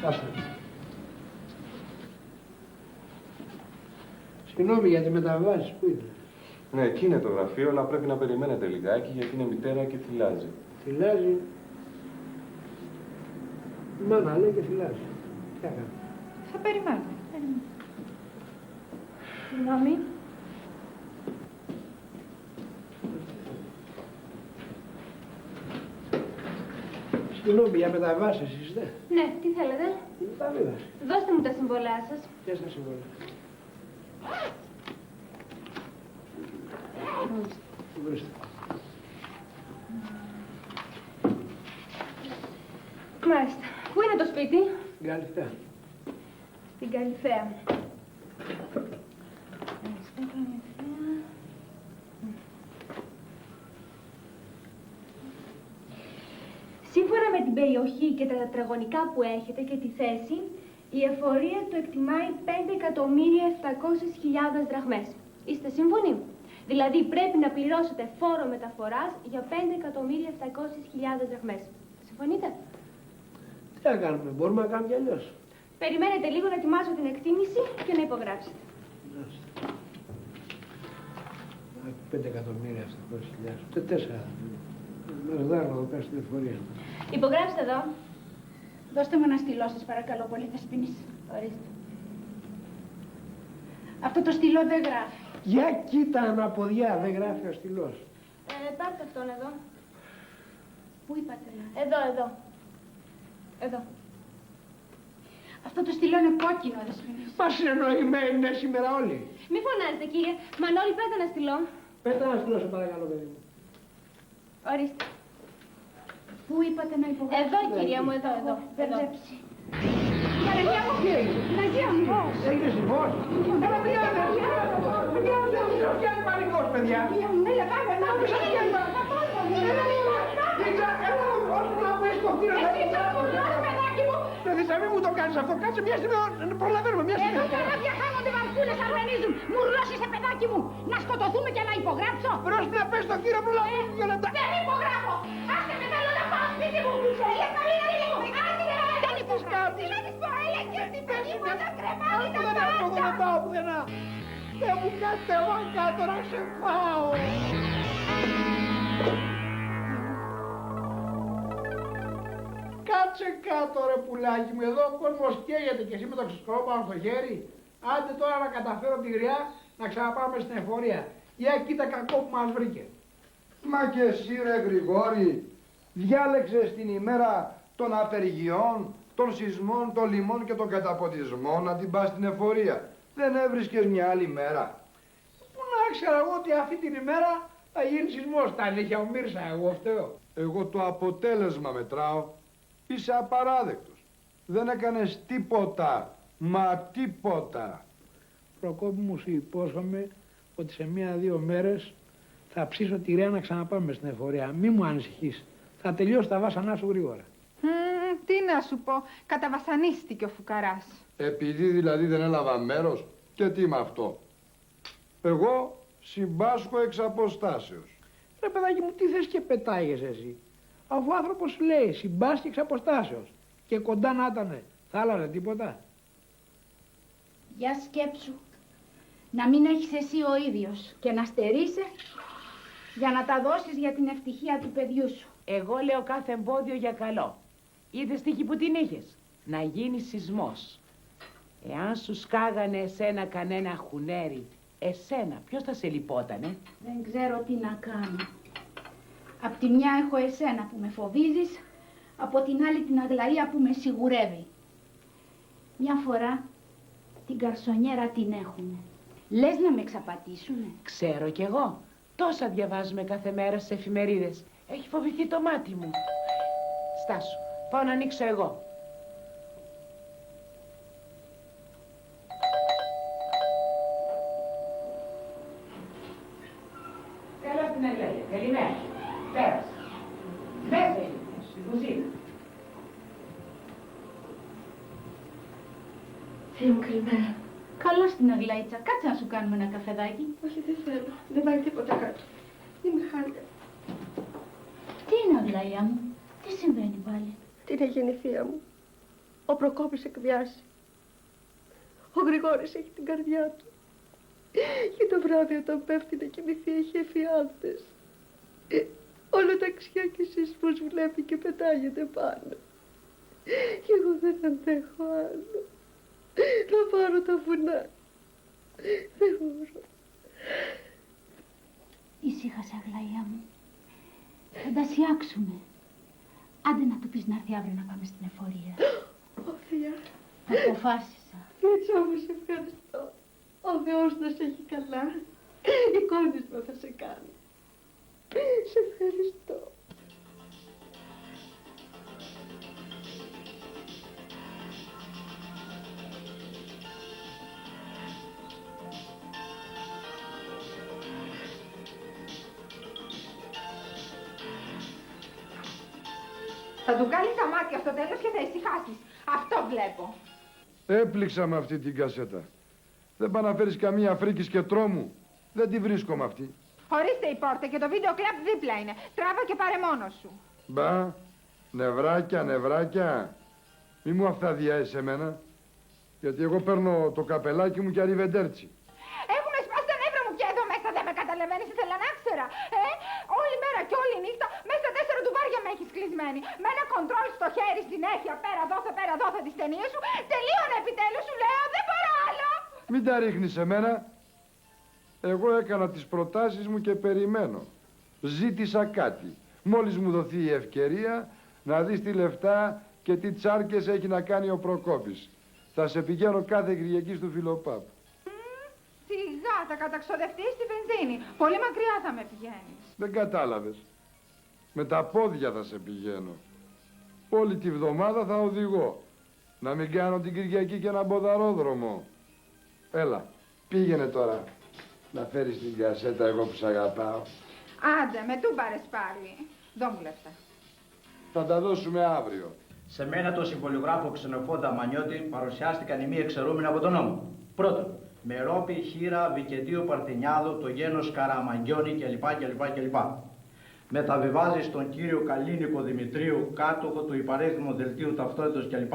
Άστε. Συγγνώμη για τη μεταβάση, πού είναι? Ναι, εκεί είναι το γραφείο, αλλά πρέπει να περιμένετε λιγάκι γιατί είναι μητέρα και θυλάζει. Θυλάζει. Η μάνα λέει και θυλάζει. Τι έκανε? Θα περιμένω. Συγγνώμη. Συγγνώμη για μεταβάσεις εσείς, ναι. Ναι, τι θέλετε? Τα είδας. Δώστε μου τα συμβολέα σας. Ποια στα συμβόλαια? Ορίστε. Μάλιστα. Πού είναι το σπίτι? Καλυφαία. Στην Καλυφαία. Σύμφωνα με την περιοχή και τα τετραγωνικά που έχετε και τη θέση, η εφορία του εκτιμάει 5.700.000 δραχμές. Είστε σύμφωνοι? Δηλαδή πρέπει να πληρώσετε φόρο μεταφοράς για 5.700.000 δραχμές. Συμφωνείτε? Τι να κάνουμε, μπορούμε να κάνουμε κι αλλιώς. Περιμένετε λίγο να ετοιμάσω την εκτίμηση και να υπογράψετε. 5.700.000, ούτε 4. Μας δάρμα εδώ πέρα στην εφορία. Υπογράψτε εδώ. Δώστε μου ένα στυλό σας παρακαλώ πολύ, Θεσποινής. Ορίστε. Αυτό το στυλό δεν γράφει. Για κοίτα αναποδιά, δεν γράφει ο στυλός. Πάρτε αυτόν εδώ. Πού είπατε να? Εδώ. Εδώ. Αυτό το στυλό είναι κόκκινο, Θεσποινής. Μας εννοημένοι σήμερα όλοι. Μη φωνάζετε κύριε. Μανώλη, πέτα ένα στυλό. Πέτα ένα στυλό, σε παρακαλώ, παιδί μου. Ορίστε. Πού είπατε να υπογράψετε? Εδώ, κυρία μου, εδώ. Μπερδέψει. Παναγία μου! Παναγία μου! Έγινε συμβός. Έλα, πιάνε! Πιάνε πανικός, παιδιά. Έλα, πάμε, να μην σας πιάνε. Όσο να πες το κτίριο, θα είναι παιδάκι μου. Παιδί, μην μου το κάνεις αυτό. Κάτσε μια στιγμή, προλαβαίνουμε μια στιγμή. Εδώ πέρα διαχάνονται βαρκούλες, αρμενίζουν. Μουρλώσεσαι, παιδάκι μου. Να σκοτωθούμε και να υπογράψω. Πρόσεχε να πες το κτίριο, προλαβαίνουμε 2 λεπτά. Δεν υπογράφω. Άστε με, θέλω να πάω σπίτι μου. Δεν υπογράφω. Τι να της πω, έλεγε ότι παιδί μου θα κρεμάλει τα πάντα. Δεν πάω πουθενά. Δεν μου κάτε εγώ κάτω να σε πάω. Κάτσε κάτω ρε πουλάκι μου, εδώ ο κόσμος καίγεται και εσύ με το ξεσκορό πάνω στο χέρι. Άντε τώρα να καταφέρω τη γριά να ξαναπάμε στην εφορία. Για κοίτα κακό που μας βρήκε. Μα και εσύ ρε Γρηγόρη, διάλεξες την ημέρα των απεργιών, των σεισμών, των λοιμών και των καταποντισμών να την πας στην εφορία. Δεν έβρισκες μια άλλη μέρα? Πού να ξέρω εγώ ότι αυτή την ημέρα θα γίνει σεισμός. Τα αλήθεια μου μύρισα, εγώ φταίω. Εγώ το αποτέλεσμα μετράω. Είσαι απαράδεκτος. Δεν έκανες τίποτα. Μα τίποτα. Προκόπη μου, σου υπόσχομαι ότι σε 1-2 μέρες θα ψήσω τη γριά να ξαναπάμε στην εφορία. Μη μου ανησυχείς. Θα τελειώσει τα βάσανά σου γρήγορα. Τι να σου πω, καταβασανίστηκε ο φουκαράς. Επειδή δηλαδή δεν έλαβα μέρος, και τι με αυτό? Εγώ συμπάσχω εξ αποστάσεως. Ρε παιδάκι μου, τι θες και πετάγεσαι εσύ? Αφού ο άνθρωπος λέει συμπάσχει εξ αποστάσεως και κοντά να ήτανε, θα άλλαζε τίποτα? Για σκέψου, να μην έχεις εσύ ο ίδιος και να στερείσαι για να τα δώσεις για την ευτυχία του παιδιού σου. Εγώ λέω κάθε εμπόδιο για καλό. Είδες τύχη που την είχες. Να γίνει σεισμός. Εάν σου σκάγανε εσένα κανένα χουνέρι, εσένα ποιος θα σε λυπότανε? Δεν ξέρω τι να κάνω. Απ' τη μια έχω εσένα που με φοβίζεις, από την άλλη την Αγλαία που με σιγουρεύει. Μια φορά την καρσονιέρα την έχουνε. Λες να με εξαπατήσουνε? Ξέρω κι εγώ. Τόσα διαβάζουμε κάθε μέρα στις εφημερίδες. Έχει φοβηθεί το μάτι μου. Στάσου, πάω να ανοίξω εγώ. Έλα στην Αγλαία. Καλημέρα. Πέρασε. Μέσα είναι, στην κουζίνα. Θεία μου, καλημέρα. Καλώς την Αγλαίτσα. Κάτσε να σου κάνουμε ένα καφεδάκι. Όχι, δεν θέλω. Δεν πάει τίποτα κάτω. Είμαι χάρηκα. Τι Αγλαία μου, τι συμβαίνει πάλι? Την έγινε η θεία μου. Ο Προκόπης εκβιάσει. Ο Γρηγόρης έχει την καρδιά του. Και το βράδυ όταν πέφτει να κοιμηθεί έχει εφιάλτες. Όλο ταξιά και σεισμούς βλέπει και πετάγεται πάνω. Και εγώ δεν αντέχω άλλο. Να πάρω τα βουνά. Δεν μπορώ. Ησύχασε, Αγλαία μου. Φαντασιάξουμε. Άντε να του πεις να έρθει αύριο να πάμε στην εφορία. Ω θεία. Αποφάσισα. Έτσι όμως ευχαριστώ. Ο Θεός να σε έχει καλά. Εικόνισμα θα σε κάνει. Σε ευχαριστώ. Θα του βγάλεις τα μάτια στο τέλος και θα ησυχάσεις. Αυτό βλέπω. Έπληξα με αυτή την κασέτα. Δεν πά να φέρεις καμία φρίκης και τρόμου. Δεν τη βρίσκω με αυτή. Ορίστε η πόρτα και το βίντεο κλαμπ δίπλα είναι. Τράβα και πάρε μόνος σου. Μπα, νευράκια, νευράκια. Μη μου αυθαδιάσεις εμένα. Γιατί εγώ παίρνω το καπελάκι μου και αριβεντέρτσι. Έχουνε σπάσει τα νεύρα μου πια εδώ μέσα, δεν με καταλαβαίνεις, ήθελα να ξέρα. Όλη μέρα και όλη νύχτα, μέσα 4 τουβάρια με έχεις κλεισμένη. Με ένα κοντρόλ στο χέρι συνέχεια, πέρα δώθε τις ταινίες σου. Τελείωνε επιτέλους, σου λέω, δεν μπορώ άλλο. Μην τα ρίχνεις εμένα. Εγώ έκανα τις προτάσεις μου και περιμένω. Ζήτησα κάτι. Μόλις μου δοθεί η ευκαιρία να δεις τι λεφτά και τι τσάρκες έχει να κάνει ο Προκόπης. Θα σε πηγαίνω κάθε Κυριακή στο Φιλοπάπ. Σιγά, θα καταξοδευτείς στη βενζίνη. Πολύ μακριά θα με πηγαίνεις. Δεν κατάλαβες. Με τα πόδια θα σε πηγαίνω. Όλη τη βδομάδα θα οδηγώ. Να μην κάνω την Κυριακή και ένα ποδαρόδρομο. Έλα, πήγαινε τώρα. Να φέρεις την κασέτα εγώ που σ' αγαπάω. Άντε, με τούμπαρες πάλι. Δώ μου λεφτά. Θα τα δώσουμε αύριο. Σε μένα το συμβολιογράφο Ξενοφόντα Μανιώτη παρουσιάστηκαν οι μη εξαιρούμενοι από τον νόμο. Πρώτον, Μερόπη, Χήρα, Βικεντίου, Παρθενιάδο, το γένος Καραμαγκιόνι κλπ. Μεταβιβάζει στον κύριο Καλίνικο Δημητρίου, κάτοχο του υπαρέθμου δελτίου ταυτότητος κλπ.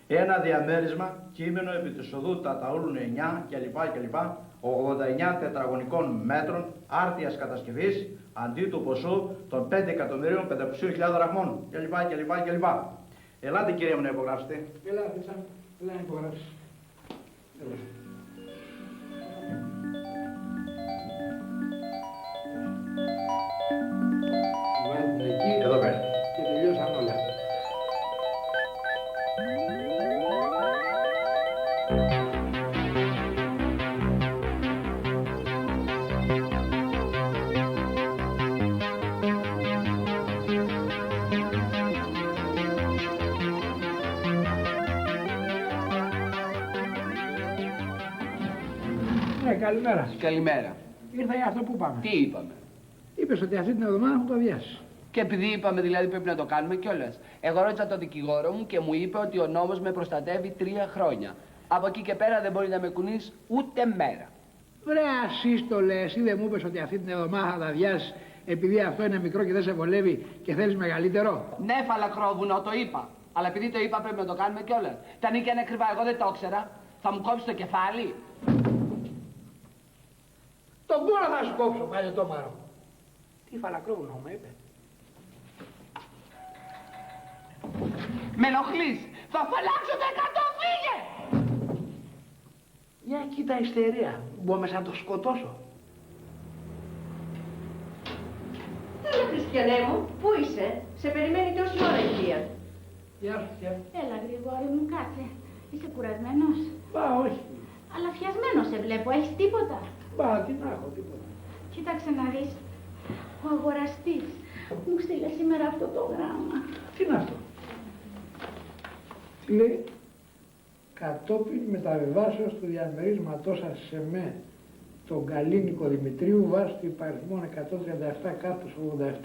Ένα διαμέρισμα, κείμενο επί της οδού Ταταούλου 9 κλπ. 89 τετραγωνικών μέτρων άρτιας κατασκευής αντί του ποσού των 5.500.000 δραχμών κλπ. Ελάτε κύριε μου να υπογράψετε. Έλα να υπογράψεις. Βάλτε εκεί Εδώ πέρα. και τελειώσαν όλα. Καλημέρα. Καλημέρα. Ήρθα για αυτό που είπαμε. Τι είπαμε? Είπες ότι αυτή την εβδομάδα θα το αδειάσεις. Και επειδή είπαμε δηλαδή πρέπει να το κάνουμε κιόλας. Εγώ ρώτησα τον δικηγόρο μου και μου είπε ότι ο νόμος με προστατεύει 3 χρόνια. Από εκεί και πέρα δεν μπορεί να με κουνείς ούτε μέρα. Βρε ασύστολε, εσύ δεν μου είπες ότι αυτή την εβδομάδα θα τα αδειάσεις επειδή αυτό είναι μικρό και δεν σε βολεύει και θέλεις μεγαλύτερο. Ναι, φαλακρόβουνο, το είπα. Αλλά επειδή το είπα πρέπει να το κάνουμε κιόλας. Τα νίκια είναι ακριβά, εγώ δεν το ήξερα. Θα μου κόψει το κεφάλι. Τον κόλλο θα σου κόψω, πάλι το μάρο. Τι φαλακρόβουνο μου είπε. Με ενοχλείς. Θα φαλάξω το 100, φύγε! Για κοίτα ιστερία. Μπορώ μέσα να το σκοτώσω. Έλα Χριστιανέ μου, πού είσαι? Σε περιμένει τόση ώρα η θεία. Γεια σου, θεία. Έλα, Γρηγόρη μου, κάτσε. Είσαι κουρασμένος? Μπα, όχι. Αλλά φιασμένος σε βλέπω. Έχεις τίποτα? Μπα, τι να έχω, τίποτα. Κοίταξε να δεις. Ο αγοραστής μου στείλε σήμερα αυτό το γράμμα. Τι είναι αυτό? Τι λέει? Κατόπιν μεταβιβάσεως του διαμερίσματός σας σε με τον Καλίνικο Δημητρίου βάσει του υπαριθμών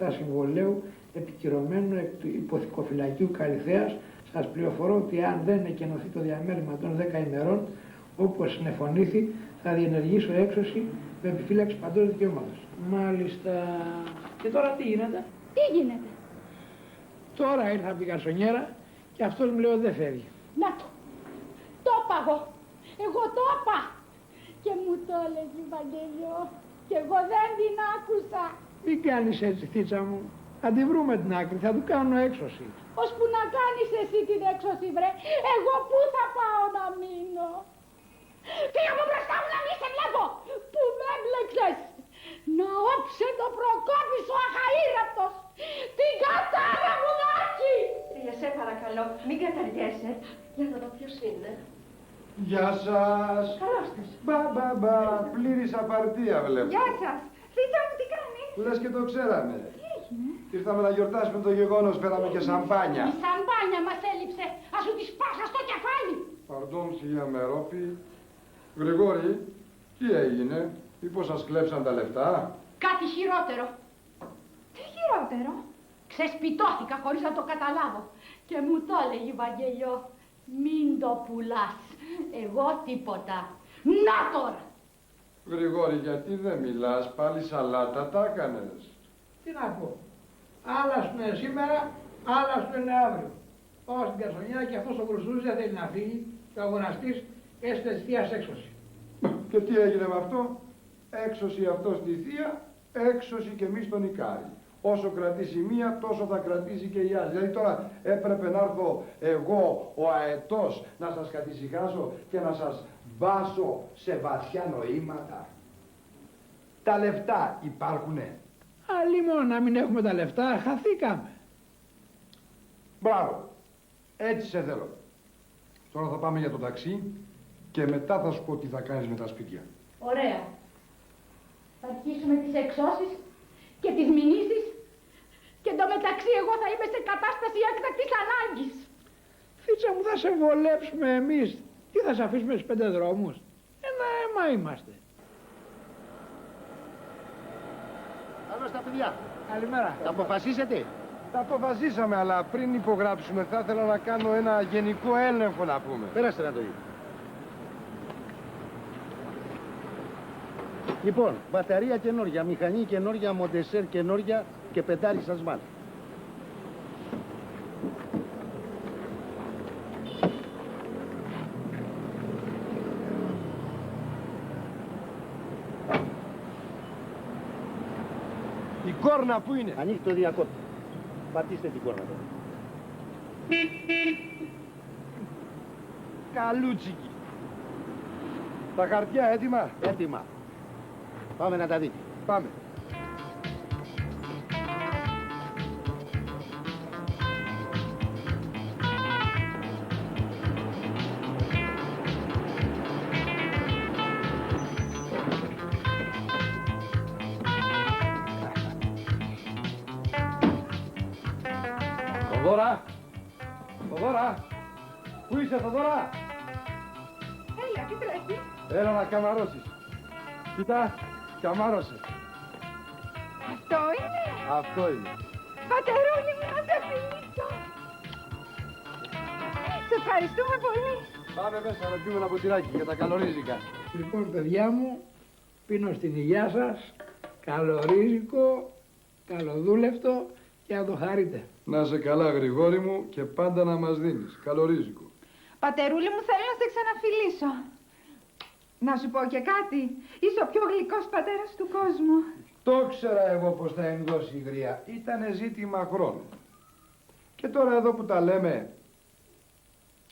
137/87 συμβολέου επικυρωμένου εκ του υποθηκοφυλακίου Καλυθέας, σας πληροφορώ ότι αν δεν εκενωθεί το διαμέρισμα των 10 ημερών, όπως συνεφωνήθη, θα διενεργήσω έξωση με επιφύλαξη παντός δικαιώματος. Μάλιστα. Και τώρα τι γίνεται? Τι γίνεται? Τώρα ήρθα από την καρσονιέρα και αυτός μου λέει ότι δεν φεύγει. Να το. Το είπα εγώ το είπα. Και μου το έλεγε Βαγγέλιο. Και εγώ δεν την άκουσα. Μην κάνεις έτσι, θίτσα μου. Θα τη βρούμε την άκρη, θα του κάνω έξωση. Ώσπου να κάνεις εσύ την έξωση, βρε. Εγώ πού θα πάω να μείνω? Φύγε από μπροστά μου να μην σε βλέπω. Που με έμπλεξες. Να όψε το Προκόπη σου αχαήρευτος. Την κατάρα μου δάκι. Τρία, σε παρακαλώ, μην καταργέσαι. Για να δω ποιος είναι. Γεια σας. Καλώς τους. Μπα, πλήρης απαρτία βλέπω. Γεια σας. Θήτσα μου τι κάνει? Λες και το ξέραμε. Τι έγινε? Ήρθαμε να γιορτάσουμε το γεγονός, φέραμε και σαμπάνια. Η σαμπάνια μας έλειψε. Ας σου τη σπάσα στο κεφάλι. Παρντών, θεία Μερόπη. Γρηγόρη, τι έγινε, μήπως σας κλέψαν τα λεφτά? Κάτι χειρότερο. Τι χειρότερο? Ξεσπιτώθηκα χωρίς να το καταλάβω. Και μου το έλεγε Βαγγέλιο. Μην το πουλάς. Εγώ τίποτα. Να τώρα. Γρηγόρη, γιατί δεν μιλάς, πάλι σαλάτα τα έκανες. Τι να πω. Άλλα σου είναι σήμερα, άλλα σου είναι αύριο. Πάω στην καρσονιά και αυτός ο Βρουσούς δεν θέλει να φύγει και ο αγοραστής έστω της θείας έξωση. Και τι έγινε με αυτό? Έξωση αυτό στη θεία, έξωση και εμείς στον Ικάρη. Όσο κρατήσει μία, τόσο θα κρατήσει και η άλλη. Δηλαδή τώρα έπρεπε να έρθω εγώ, ο αετός, να σας καθησυχάσω και να σας βάσω σε βαθιά νοήματα. Τα λεφτά υπάρχουνε. Αλλήμον να μην έχουμε τα λεφτά, χαθήκαμε. Μπράβο. Έτσι σε θέλω. Τώρα θα πάμε για το ταξί και μετά θα σου πω τι θα κάνεις με τα σπίτια. Ωραία. Θα αρχίσουμε τις εξώσεις και τις μηνύσεις και εντωμεταξύ εγώ θα είμαι σε κατάσταση έκτακτης ανάγκης. Φίτσα μου, θα σε βολέψουμε εμείς. Τι θα σε αφήσουμε στους 5 δρόμους? Ένα αίμα είμαστε. Καλώς τα παιδιά. Καλημέρα. Τα αποφασίσετε? Τα αποφασίσαμε, αλλά πριν υπογράψουμε θα ήθελα να κάνω ένα γενικό έλεγχο να πούμε. Πέρασε να το δει. Λοιπόν, μπαταρία καινούργια, μηχανή καινούργια, μοντεσέρ καινούργια και πεντάρι σας βάλω. Η κόρνα που είναι? Ανοίχει το διακόπτη. Πατήστε την κόρνα τώρα. Καλούτσικη. Τα χαρτιά έτοιμα? Έτοιμα. Πάμε να τα δείτε. Πάμε. Θοδώρα! Θοδώρα! Πού είσαι, Θοδώρα? Έλα, τι τρέχει? Έλα να καμαρώσεις. Κοίτα, καμάρωσε. Αυτό είναι? Αυτό είναι. Πατερούλη μου, να σε φιλήσω. Σε ευχαριστούμε πολύ. Πάμε μέσα να πιούμε ένα ποτηράκι για τα καλορίζικα. Λοιπόν, παιδιά μου, πίνω στην υγειά σας, καλορίζικο, καλοδούλευτο και να το χαρείτε. Να σε καλά, Γρηγόρη μου, και πάντα να μας δίνεις. Καλορίζικο. Πατερούλη μου, θέλω να σε ξαναφιλήσω. Να σου πω και κάτι. Είσαι ο πιο γλυκός πατέρας του κόσμου. Το ξέρα εγώ πως θα ενδώσει η γριά. Ήτανε ζήτημα χρόνου. Και τώρα εδώ που τα λέμε,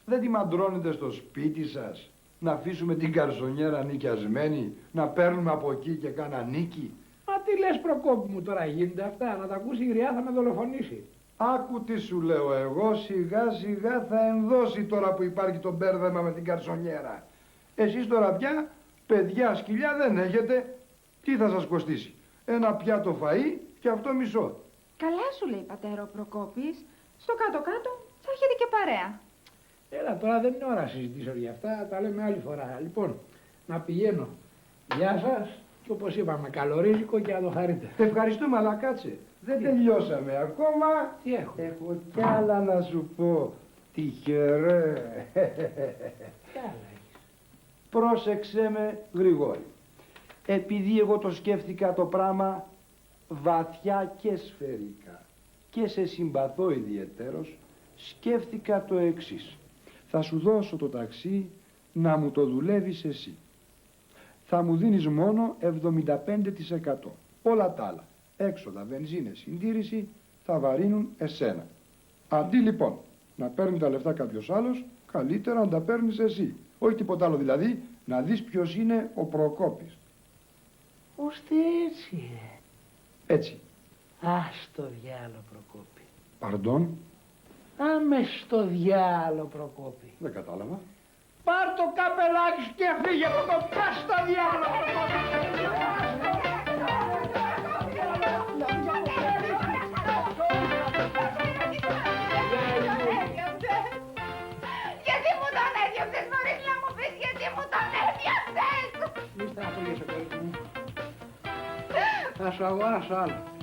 δεν τη μαντρώνετε στο σπίτι σας, να αφήσουμε την καρσονιέρα νοικιασμένη, να παίρνουμε από εκεί και κάνα νίκη? Μα τι λες, Προκόπη μου, τώρα γίνονται αυτά? Να τα ακούσει η γριά θα με δολοφονήσει. Άκου τι σου λέω εγώ, σιγά σιγά θα ενδώσει τώρα που υπάρχει το μπέρδεμα με την καρσονιέρα. Εσείς τώρα πια, παιδιά, σκυλιά δεν έχετε, τι θα σας κοστίσει? Ένα πιάτο φαΐ και αυτό μισό. Καλά σου λέει πατέρα ο Προκόπης. Στο κάτω-κάτω θα έρχεται και παρέα. Έλα, τώρα δεν είναι ώρα να συζητήσω για αυτά, τα λέμε άλλη φορά. Λοιπόν, να πηγαίνω. Γεια σας και όπως είπαμε, καλορίζικο και να το χαρείτε. Ευχαριστούμε, αλλά κάτσε. Δεν τελειώσαμε ακόμα. Τι έχω? Έχω κι άλλα να σου πω. Τυχερέ. Τι άλλα έχεις? Πρόσεξε με, Γρηγόρη. Επειδή εγώ το σκέφτηκα το πράγμα βαθιά και σφαιρικά. και σε συμπαθώ ιδιαιτέρως, σκέφτηκα το εξής. Θα σου δώσω το ταξί να μου το δουλεύεις εσύ. Θα μου δίνεις μόνο 75%. Όλα τα άλλα, έξοδα, βενζίνες, συντήρηση, θα βαρύνουν εσένα. Αντί λοιπόν να παίρνει τα λεφτά κάποιος άλλος, καλύτερα να τα παίρνεις εσύ. Όχι τίποτα άλλο δηλαδή, να δεις ποιος είναι ο Προκόπης. Ώστε έτσι. Έτσι. Ας το διάλο Προκόπη. Παρντών. Άμε στο διάλο Προκόπη. Δεν κατάλαβα. Πάρ' το καπελάκι σου και φύγε από το πας στο διάλο. Γιατί μου τον έδιωξες, μπορείς να μου πεις γιατί μου τον έδιωξες? Μη στεναχωριέσαι, παιδί μου. Θα σου αγοράσω άλλο.